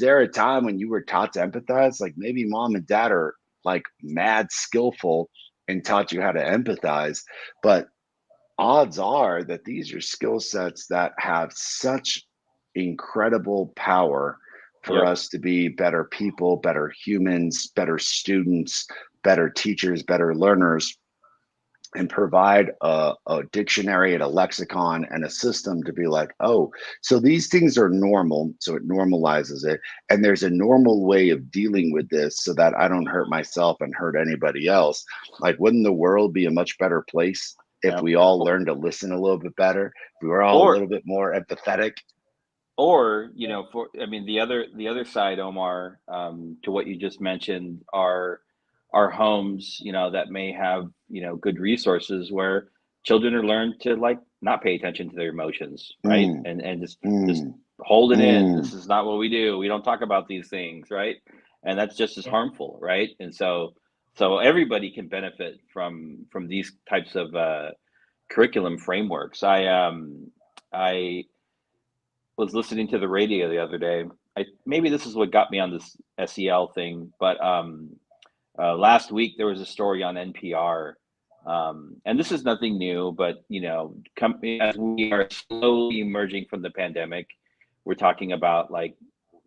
[SPEAKER 1] there a time when you were taught to empathize? Like, maybe mom and dad are like mad skillful and taught you how to empathize, but odds are that these are skill sets that have such incredible power for
[SPEAKER 2] Yep.
[SPEAKER 1] us to be better people, better humans, better students, better teachers, better learners, and provide a dictionary and a lexicon and a system to be like, oh, so these things are normal. So it normalizes it. And there's a normal way of dealing with this so that I don't hurt myself and hurt anybody else. Like, wouldn't the world be a much better place if
[SPEAKER 2] Yep.
[SPEAKER 1] we all learned to listen a little bit better? If we were all a
[SPEAKER 2] Or
[SPEAKER 1] little bit more empathetic?
[SPEAKER 2] the other side, Omar, to what you just mentioned, are homes, that may have, good resources where children are learned to, like, not pay attention to their emotions, right?
[SPEAKER 1] Mm,
[SPEAKER 2] And just
[SPEAKER 1] mm,
[SPEAKER 2] hold it in.
[SPEAKER 1] mm.
[SPEAKER 2] This is not what we do. We don't talk about these things, right? And that's just as
[SPEAKER 3] Yeah.
[SPEAKER 2] harmful, right? And so everybody can benefit from these types of curriculum frameworks. I was listening to the radio the other day. Maybe this is what got me on this SEL thing, but last week there was a story on NPR, and this is nothing new, but as we are slowly emerging from the pandemic, we're talking about, like,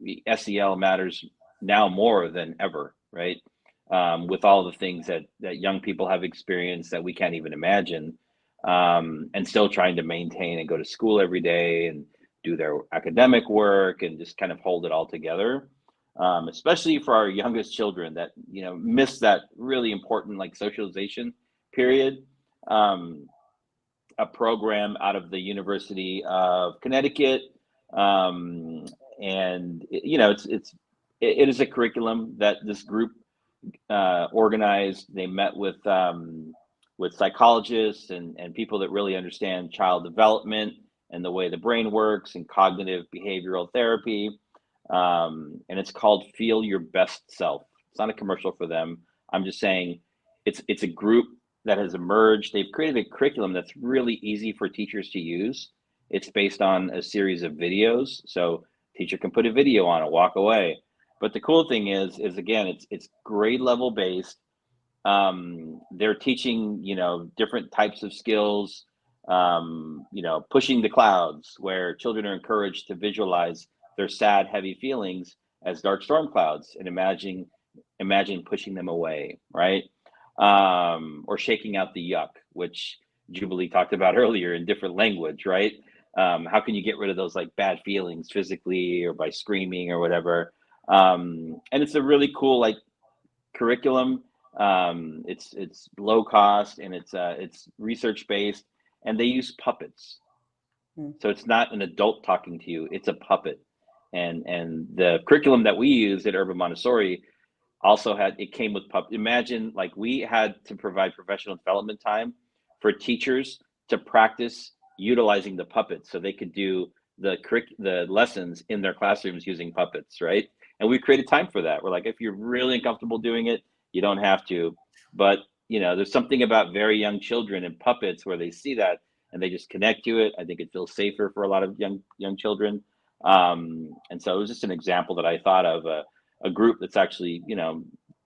[SPEAKER 2] the SEL matters now more than ever, right? With all the things that young people have experienced that we can't even imagine, and still trying to maintain and go to school every day and do their academic work and just kind of hold it all together. Especially for our youngest children that miss that really important, like, socialization period. Um, a program out of the University of Connecticut, um, and it is a curriculum that this group organized. They met with psychologists and people that really understand child development and the way the brain works and cognitive behavioral therapy. And it's called Feel Your Best Self. It's not a commercial for them. I'm just saying it's a group that has emerged. They've created a curriculum that's really easy for teachers to use. It's based on a series of videos, so teacher can put a video on it, walk away. But the cool thing is again, it's grade level based. They're teaching, different types of skills, pushing the clouds, where children are encouraged to visualize their sad, heavy feelings as dark storm clouds and imagine pushing them away, right? Or shaking out the yuck, which Jubilee talked about earlier in different language, right? How can you get rid of those, like, bad feelings physically or by screaming or whatever? And it's a really cool, like, curriculum. It's low cost, and it's research based, and they use puppets.
[SPEAKER 3] Mm.
[SPEAKER 2] So it's not an adult talking to you; it's a puppet. And the curriculum that we used at Urban Montessori also came with puppet. Imagine, like, we had to provide professional development time for teachers to practice utilizing the puppets so they could do the lessons in their classrooms using puppets, right? And we created time for that. We're like, if you're really uncomfortable doing it, you don't have to, but there's something about very young children and puppets where they see that and they just connect to it. I think it feels safer for a lot of young children. And so it was just an example that I thought of a group that's actually,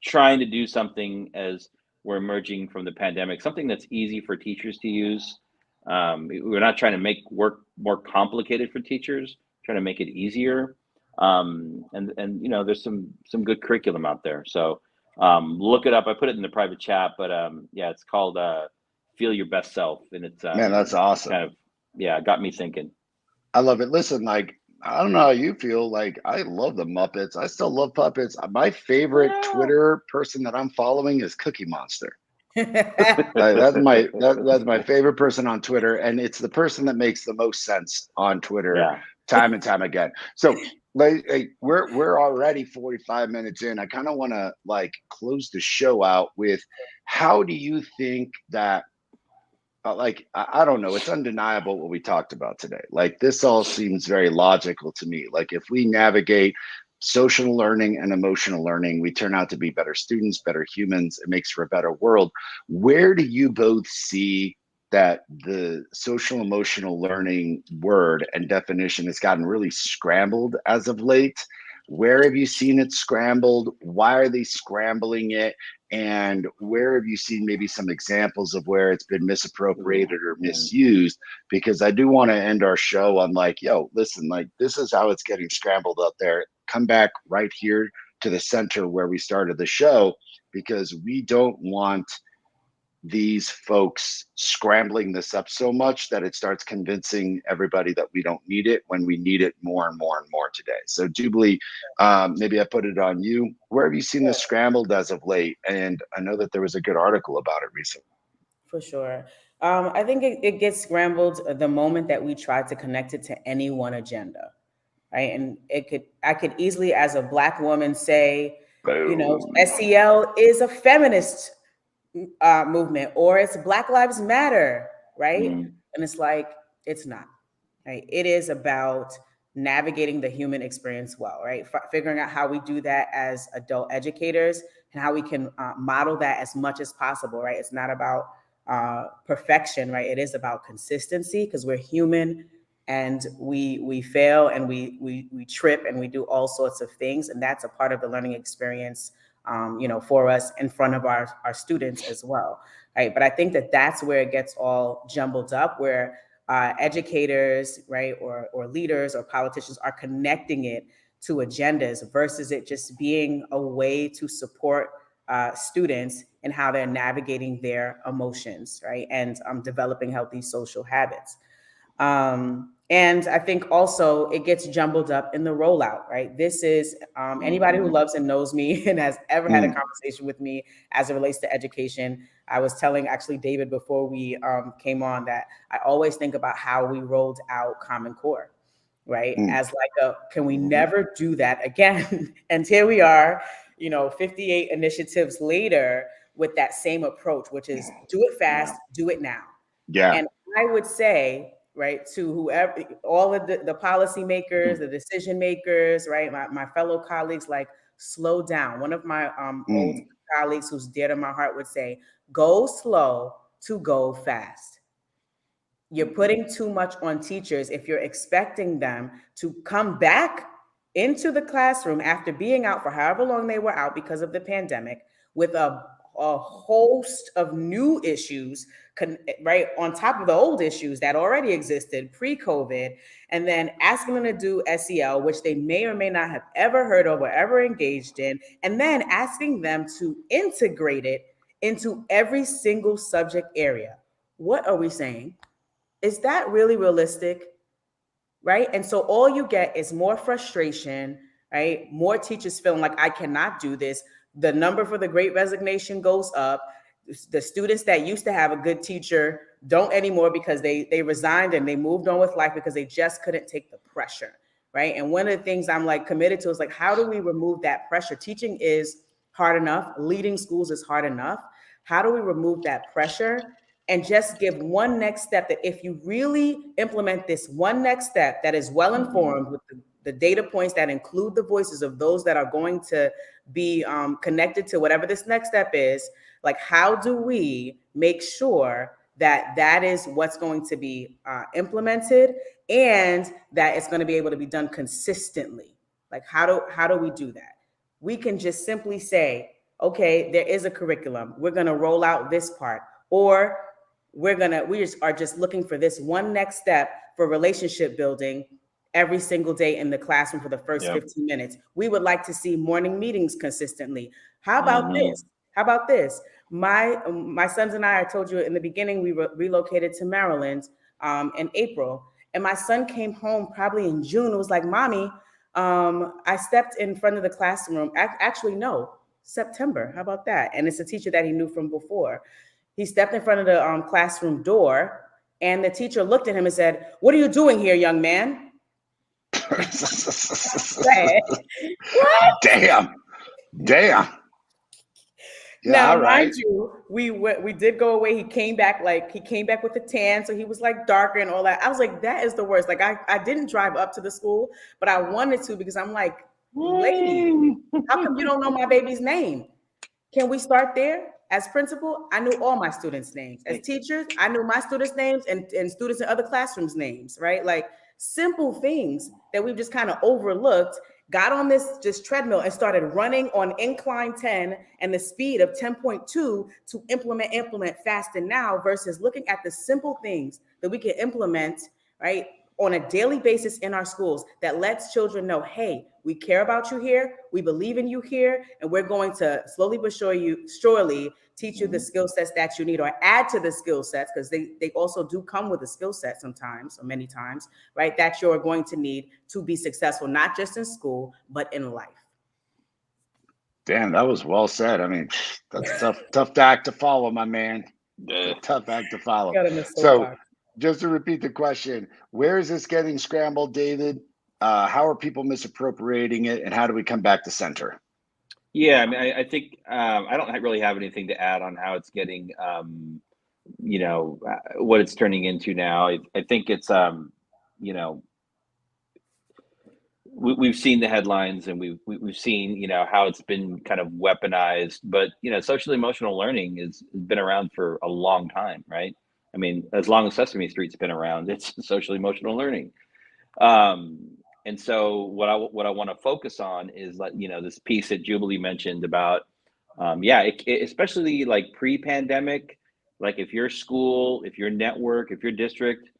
[SPEAKER 2] trying to do something as we're emerging from the pandemic, something that's easy for teachers to use. We're not trying to make work more complicated for teachers, trying to make it easier. And there's some good curriculum out there. So look it up. I put it in the private chat, but yeah, it's called Feel Your Best Self, and it's
[SPEAKER 1] Man, that's awesome.
[SPEAKER 2] kind of, it got me thinking.
[SPEAKER 1] I love it. Listen, like, I don't know how you feel. Like, I love the Muppets. I still love puppets. My favorite
[SPEAKER 2] Yeah.
[SPEAKER 1] Twitter person that I'm following is Cookie Monster. That's my favorite person on Twitter, and it's the person that makes the most sense on Twitter,
[SPEAKER 2] Yeah.
[SPEAKER 1] time and time again. So, like, we're already 45 minutes in. I kind of want to like close the show out with, how do you think that, like, I don't know, it's undeniable what we talked about today. Like, this all seems very logical to me. Like, if we navigate social learning and emotional learning, we turn out to be better students, better humans. It makes for a better world. Where do you both see that the social emotional learning word and definition has gotten really scrambled as of late? Where have you seen it scrambled? Why are they scrambling it? And where have you seen maybe some examples of where it's been misappropriated or misused? Because I do want to end our show on like, yo, listen, like, this is how it's getting scrambled out there. Come back right here to the center where we started the show, because we don't want these folks scrambling this up so much that it starts convincing everybody that we don't need it when we need it more and more and more today. So Jubilee, maybe I put it on you. Where have you seen this scrambled as of late? And I know that there was a good article about it recently.
[SPEAKER 3] For sure. I think it gets scrambled the moment that we try to connect it to any one agenda, right? And I could easily, as a Black woman, say, SEL is a feminist movement, or it's Black Lives Matter, right? And it's like, it's not, right? It is about navigating the human experience well, right? Figuring out how we do that as adult educators and how we can model that as much as possible, right? It's not about perfection, right? It is about consistency, because we're human and we fail and we trip and we do all sorts of things, and that's a part of the learning experience, for us in front of our students as well, right? But I think that that's where it gets all jumbled up, where educators, right, or leaders or politicians are connecting it to agendas versus it just being a way to support students and how they're navigating their emotions, right, and developing healthy social habits. And I think also it gets jumbled up in the rollout, right? This is anybody who loves and knows me and has ever had a conversation with me as it relates to education. I was telling actually David before we came on that I always think about how we rolled out Common Core, right? As like can we never do that again? And here we are, 58 initiatives later with that same approach, which is do it fast, do it now.
[SPEAKER 1] Yeah.
[SPEAKER 3] And I would say, right, to whoever, all of the policymakers, the decision makers, right, my fellow colleagues, like, slow down. One of my old colleagues who's dear to my heart would say, go slow to go fast. You're putting too much on teachers if you're expecting them to come back into the classroom after being out for however long they were out because of the pandemic with a host of new issues, right, on top of the old issues that already existed pre-COVID, and then asking them to do SEL, which they may or may not have ever heard of or ever engaged in, and then asking them to integrate it into every single subject area. What are we saying? Is that really realistic? Right? And so all you get is more frustration, right? More teachers feeling like, I cannot do this. The number for the Great Resignation goes up. The students that used to have a good teacher don't anymore because they resigned and they moved on with life because they just couldn't take the pressure, right? And one of the things I'm like committed to is like, how do we remove that pressure? Teaching is hard enough. Leading schools is hard enough. How do we remove that pressure and just give one next step that if you really implement this one next step that is well-informed with the data points that include the voices of those that are going to be connected to whatever this next step is, Like, how do we make sure that that is what's going to be implemented, and that it's going to be able to be done consistently? Like, how do we do that? We can just simply say, okay, there is a curriculum. We're going to roll out this part, or we are just looking for this one next step for relationship building every single day in the classroom for the first 15 minutes. We would like to see morning meetings consistently. How about this? How about this? My sons and I told you in the beginning, we relocated to Maryland in April. And my son came home probably in June. It was like, Mommy, I stepped in front of the classroom. Actually, no, September. How about that? And it's a teacher that he knew from before. He stepped in front of the classroom door, and the teacher looked at him and said, "What are you doing here, young man?"
[SPEAKER 1] Damn. Yeah,
[SPEAKER 3] now,
[SPEAKER 1] right.
[SPEAKER 3] mind you, we did go away. He came back with a tan, so he was like darker and all that. I was like, that is the worst. Like, I didn't drive up to the school, but I wanted to, because I'm like, lady, how come you don't know my baby's name? Can we start there? As principal, I knew all my students' names. As teachers, I knew my students' names and students in other classrooms' names, right? Like, simple things that we've just kind of overlooked, got on this treadmill and started running on incline 10 and the speed of 10.2 to implement fast and now, versus looking at the simple things that we can implement, right, on a daily basis in our schools, that lets children know, hey, we care about you here, we believe in you here, and we're going to slowly but surely teach you the skill sets that you need, or add to the skill sets, because they also do come with a skill set sometimes, or many times, right, that you're going to need to be successful, not just in school, but in life.
[SPEAKER 1] Damn, that was well said. I mean, that's a tough act to follow, my man. Tough act to follow. So just to repeat the question, where is this getting scrambled, David? How are people misappropriating it, and how do we come back to center?
[SPEAKER 2] Yeah, I mean, I think I don't really have anything to add on how it's getting, what it's turning into now. I think it's, we've seen the headlines, and we've seen, how it's been kind of weaponized. But social emotional learning has been around for a long time, right? I mean, as long as Sesame Street's been around, it's social emotional learning. And so what I want to focus on is, like, this piece that Jubilee mentioned about, especially like pre-pandemic, like if your school, if your network, if your district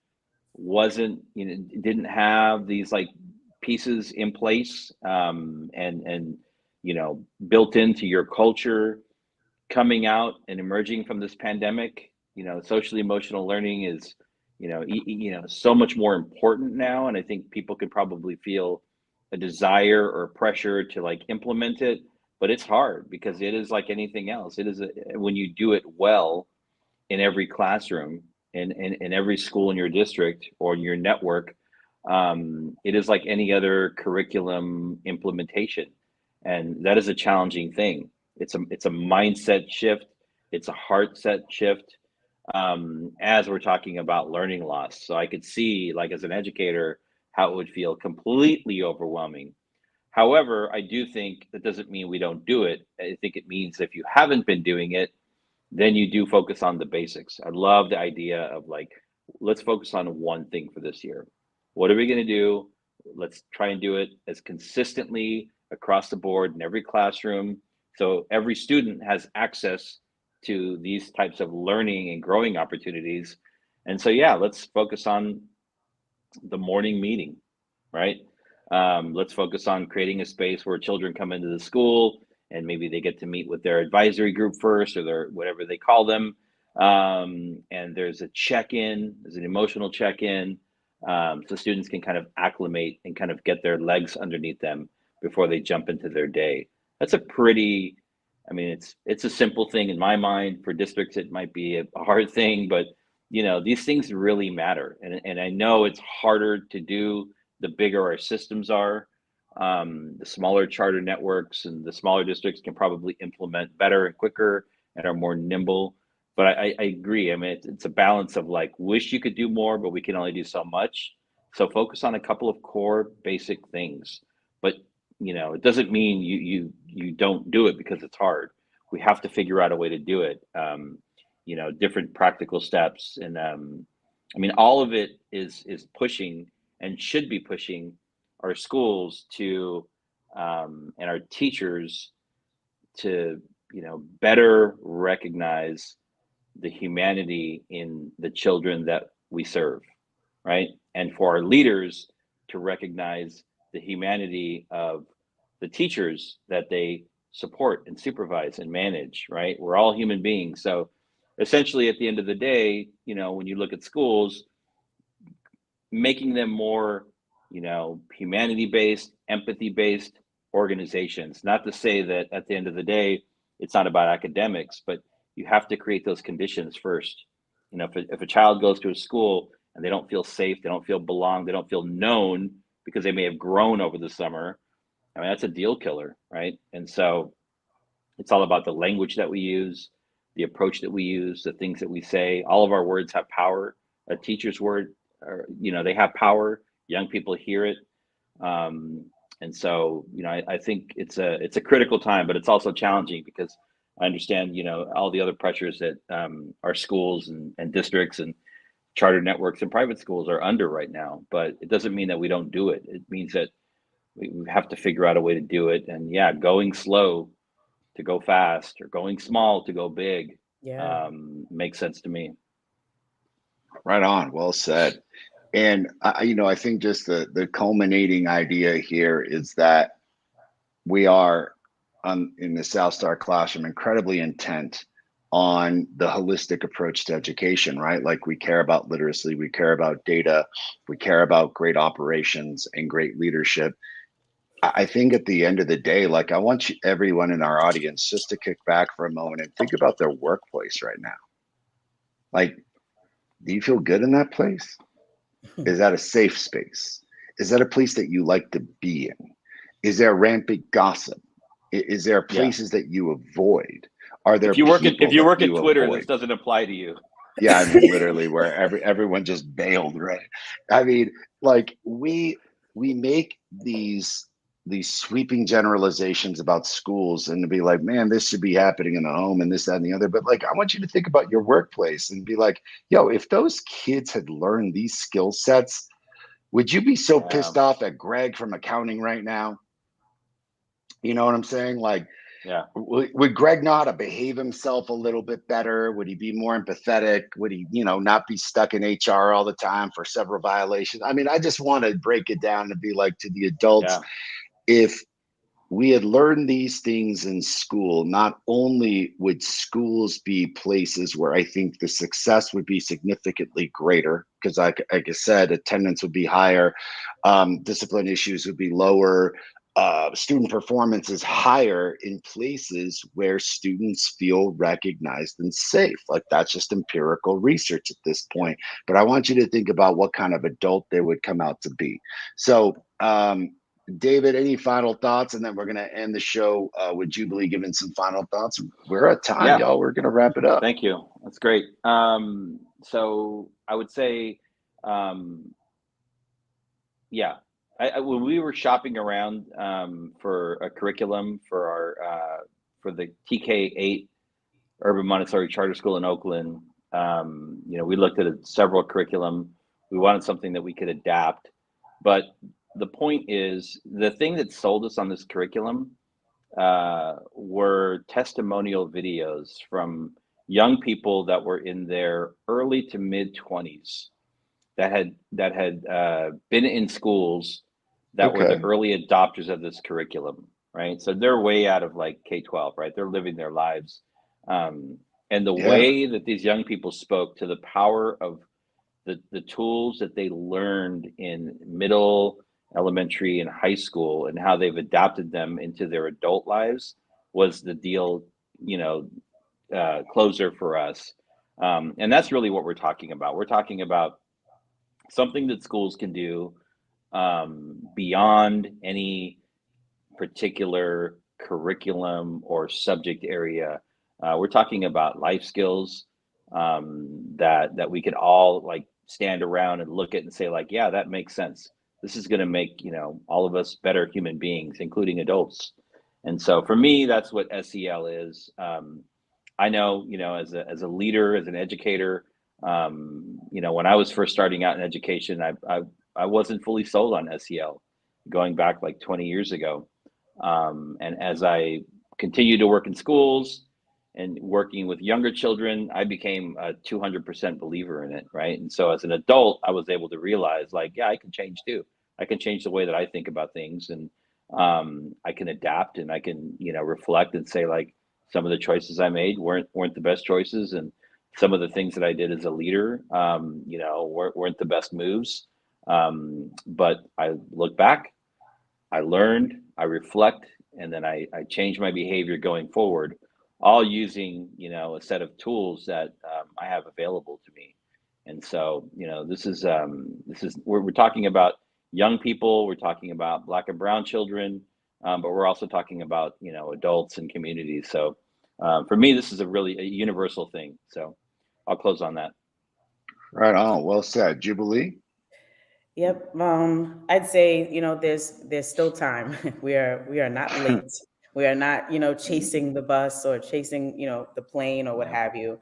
[SPEAKER 2] wasn't, didn't have these like pieces in place, and built into your culture, coming out and emerging from this pandemic, socially emotional learning is, so much more important now. And I think people could probably feel a desire or pressure to like implement it, but it's hard, because it is like anything else. It is when you do it well in every classroom, in every school in your district or in your network, it is like any other curriculum implementation. And that is a challenging thing. It's a mindset shift. It's a heart set shift, as we're talking about learning loss. So I could see, like, as an educator, how it would feel completely overwhelming. However, I do think that doesn't mean we don't do it. I think it means if you haven't been doing it, then you do focus on the basics. I love the idea of, like, let's focus on one thing for this year. What are we going to do? Let's try and do it as consistently across the board in every classroom, so every student has access to these types of learning and growing opportunities. And so, yeah, let's focus on the morning meeting, right? Let's focus on creating a space where children come into the school and maybe they get to meet with their advisory group first, or their whatever they call them. And there's a check-in, there's an emotional check-in, so students can kind of acclimate and kind of get their legs underneath them before they jump into their day. That's a pretty, I mean, it's a simple thing in my mind. For districts, it might be a hard thing, but these things really matter. And I know it's harder to do the bigger our systems are. The smaller charter networks and the smaller districts can probably implement better and quicker and are more nimble. But I agree. I mean, it's a balance of, like, wish you could do more, but we can only do so much. So focus on a couple of core basic things. But it doesn't mean you don't do it because it's hard. we have to figure out a way to do it. Different practical steps, and I mean, all of it is pushing and should be pushing our schools to and our teachers to better recognize the humanity in the children that we serve, right? And for our leaders to recognize the humanity of the teachers that they support and supervise and manage, right? We're all human beings. So essentially at the end of the day, when you look at schools, making them more, humanity based, empathy based organizations. Not to say that at the end of the day, it's not about academics, but you have to create those conditions first. If a child goes to a school and they don't feel safe, they don't feel belong, they don't feel known because they may have grown over the summer, I mean, that's a deal killer, right? And so it's all about the language that we use, the approach that we use, the things that we say. All of our words have power. A teacher's word, they have power. Young people hear it. And so, I think it's a critical time, but it's also challenging because I understand, all the other pressures that our schools and districts and charter networks and private schools are under right now. But it doesn't mean that we don't do it. It means that we have to figure out a way to do it. And yeah, going slow to go fast, or going small to go big, makes sense to me.
[SPEAKER 1] Right on. Well said. And I think just the culminating idea here is that we are in the South Star Classroom incredibly intent on the holistic approach to education, right? Like, we care about literacy, we care about data, we care about great operations and great leadership. I think at the end of the day, like, I want everyone in our audience just to kick back for a moment and think about their workplace right now. Like, do you feel good in that place? Is that a safe space? Is that a place that you like to be in? Is there rampant gossip? Is there places that you avoid? Are there
[SPEAKER 2] if you work at Twitter,
[SPEAKER 1] avoid?
[SPEAKER 2] this doesn't apply to you.
[SPEAKER 1] Yeah, I mean, literally, where everyone just bailed, right? I mean, like, we make these sweeping generalizations about schools and to be like, man, this should be happening in the home and this, that, and the other. But like, I want you to think about your workplace and be like, yo, if those kids had learned these skill sets, would you be so pissed off at Greg from accounting right now? You know what I'm saying? Like,
[SPEAKER 2] yeah.
[SPEAKER 1] Would Greg know how to behave himself a little bit better? Would he be more empathetic? Would he, not be stuck in HR all the time for several violations? I mean, I just want to break it down to be like, to the adults, if we had learned these things in school, not only would schools be places where I think the success would be significantly greater, because like I said, attendance would be higher, discipline issues would be lower, student performance is higher in places where students feel recognized and safe. Like, that's just empirical research at this point. But I want you to think about what kind of adult they would come out to be. So, David, any final thoughts? And then we're going to end the show with Jubilee giving some final thoughts. We're at time, y'all. We're going to wrap it up.
[SPEAKER 2] Thank you. That's great. So I would say, when we were shopping around for a curriculum for our for the TK8 Urban Montessori Charter School in Oakland, we looked at several curriculum. We wanted something that we could adapt, but the point is, the thing that sold us on this curriculum were testimonial videos from young people that were in their early to mid 20s that had been in schools that were the early adopters of this curriculum, right? So they're way out of like K-12, right? They're living their lives. And the way that these young people spoke to the power of the tools that they learned in middle, elementary, and high school, and how they've adapted them into their adult lives was the deal, closer for us. And that's really what we're talking about. We're talking about something that schools can do beyond any particular curriculum or subject area. We're talking about life skills that we could all like stand around and look at and say like, yeah, that makes sense. This is going to make all of us better human beings, including adults. And so for me, that's what SEL is. I know, as a leader, as an educator, when I was first starting out in education, I wasn't fully sold on SEL going back like 20 years ago. And as I continued to work in schools and working with younger children, I became a 200% believer in it, right? And so as an adult, I was able to realize, like, yeah, I can change too. I can change the way that I think about things, and I can adapt, and I can, reflect and say, like, some of the choices I made weren't the best choices, and some of the things that I did as a leader, weren't the best moves. But I look back, I learned, I reflect, and then I change my behavior going forward, all using, a set of tools that I have available to me. And so, this is we're talking about young people, we're talking about Black and Brown children, but we're also talking about, adults and communities. So for me, this is a universal thing. So I'll close on that.
[SPEAKER 1] Right on. Well said. Jubilee?
[SPEAKER 3] Yep. I'd say, there's still time. We are not late. We are not, chasing the bus or chasing, the plane or what
[SPEAKER 2] Yeah.
[SPEAKER 3] have you.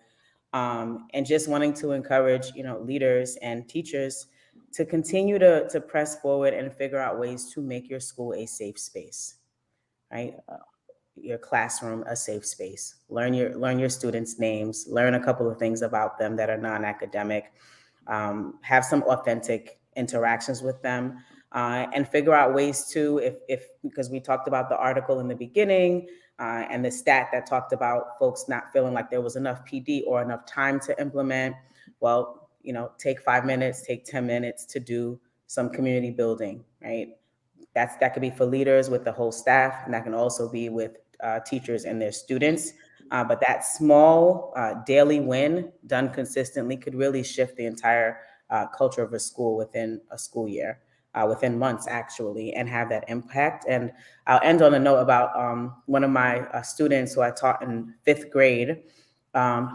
[SPEAKER 3] And just wanting to encourage, leaders and teachers to continue to press forward and figure out ways to make your school a safe space, right? Your classroom a safe space. Learn your students' names. Learn a couple of things about them that are non-academic. Have some authentic interactions with them, and figure out ways to, if because we talked about the article in the beginning, and the stat that talked about folks not feeling like there was enough PD or enough time to implement. Well, take 5 minutes, take 10 minutes to do some community building, right? That could be for leaders with the whole staff, and that can also be with teachers and their students. But that small daily win done consistently could really shift the entire culture of a school within a school year, within months actually, and have that impact. And I'll end on a note about one of my students who I taught in 5th grade,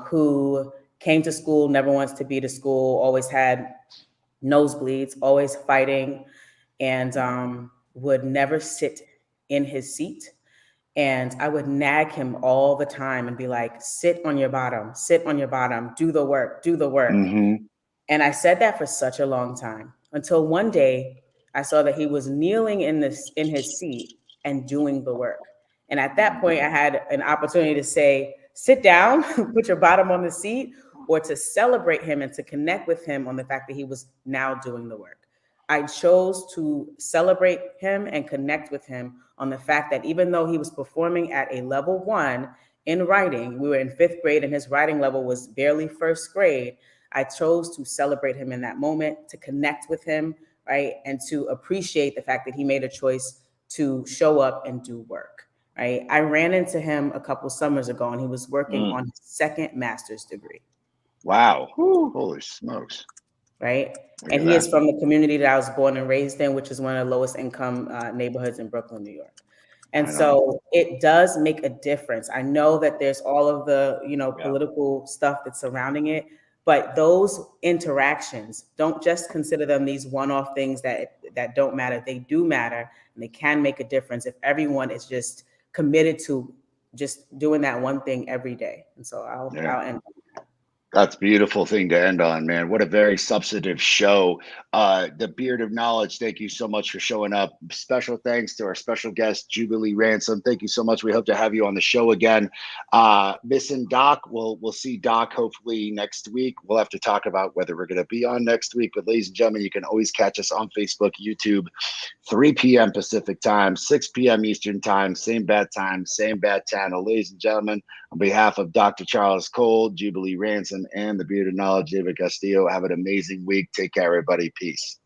[SPEAKER 3] who came to school, never wants to be to school, always had nosebleeds, always fighting, and would never sit in his seat. And I would nag him all the time and be like, sit on your bottom, do the work, do the work.
[SPEAKER 1] Mm-hmm.
[SPEAKER 3] And I said that for such a long time, until one day I saw that he was kneeling in his seat and doing the work. And at that point, I had an opportunity to say, sit down, put your bottom on the seat, or to celebrate him and to connect with him on the fact that he was now doing the work. I chose to celebrate him and connect with him on the fact that even though he was performing at a level 1 in writing, we were in 5th grade and his writing level was barely 1st grade. I chose to celebrate him in that moment, to connect with him, right? And to appreciate the fact that he made a choice to show up and do work, right? I ran into him a couple summers ago and he was working on his 2nd master's degree.
[SPEAKER 1] Wow. Holy smokes.
[SPEAKER 3] Right?
[SPEAKER 1] Look
[SPEAKER 3] And
[SPEAKER 1] at
[SPEAKER 3] he is
[SPEAKER 1] that.
[SPEAKER 3] from the community that I was born and raised in, which is one of the lowest income neighborhoods in Brooklyn, New York. And
[SPEAKER 1] Right on.
[SPEAKER 3] so it does make a difference. I know that there's all of the,
[SPEAKER 2] Yeah.
[SPEAKER 3] political stuff that's surrounding it, but those interactions, don't just consider them these one-off things that don't matter. They do matter, and they can make a difference if everyone is just committed to just doing that one thing every day. And so I'll end.
[SPEAKER 1] That's a beautiful thing to end on, man. What a very substantive show. The Beard of Knowledge, thank you so much for showing up. Special thanks to our special guest, Jubilee Ransom. Thank you so much. We hope to have you on the show again. Missing Doc, we'll see Doc hopefully next week. We'll have to talk about whether we're going to be on next week. But ladies and gentlemen, you can always catch us on Facebook, YouTube, 3 p.m. Pacific time, 6 p.m. Eastern time, same bad time, same bad channel. Ladies and gentlemen, on behalf of Dr. Charles Cole, Jubilee Ransom, and the Beard of Knowledge, David Castillo, have an amazing week. Take care, everybody. Peace.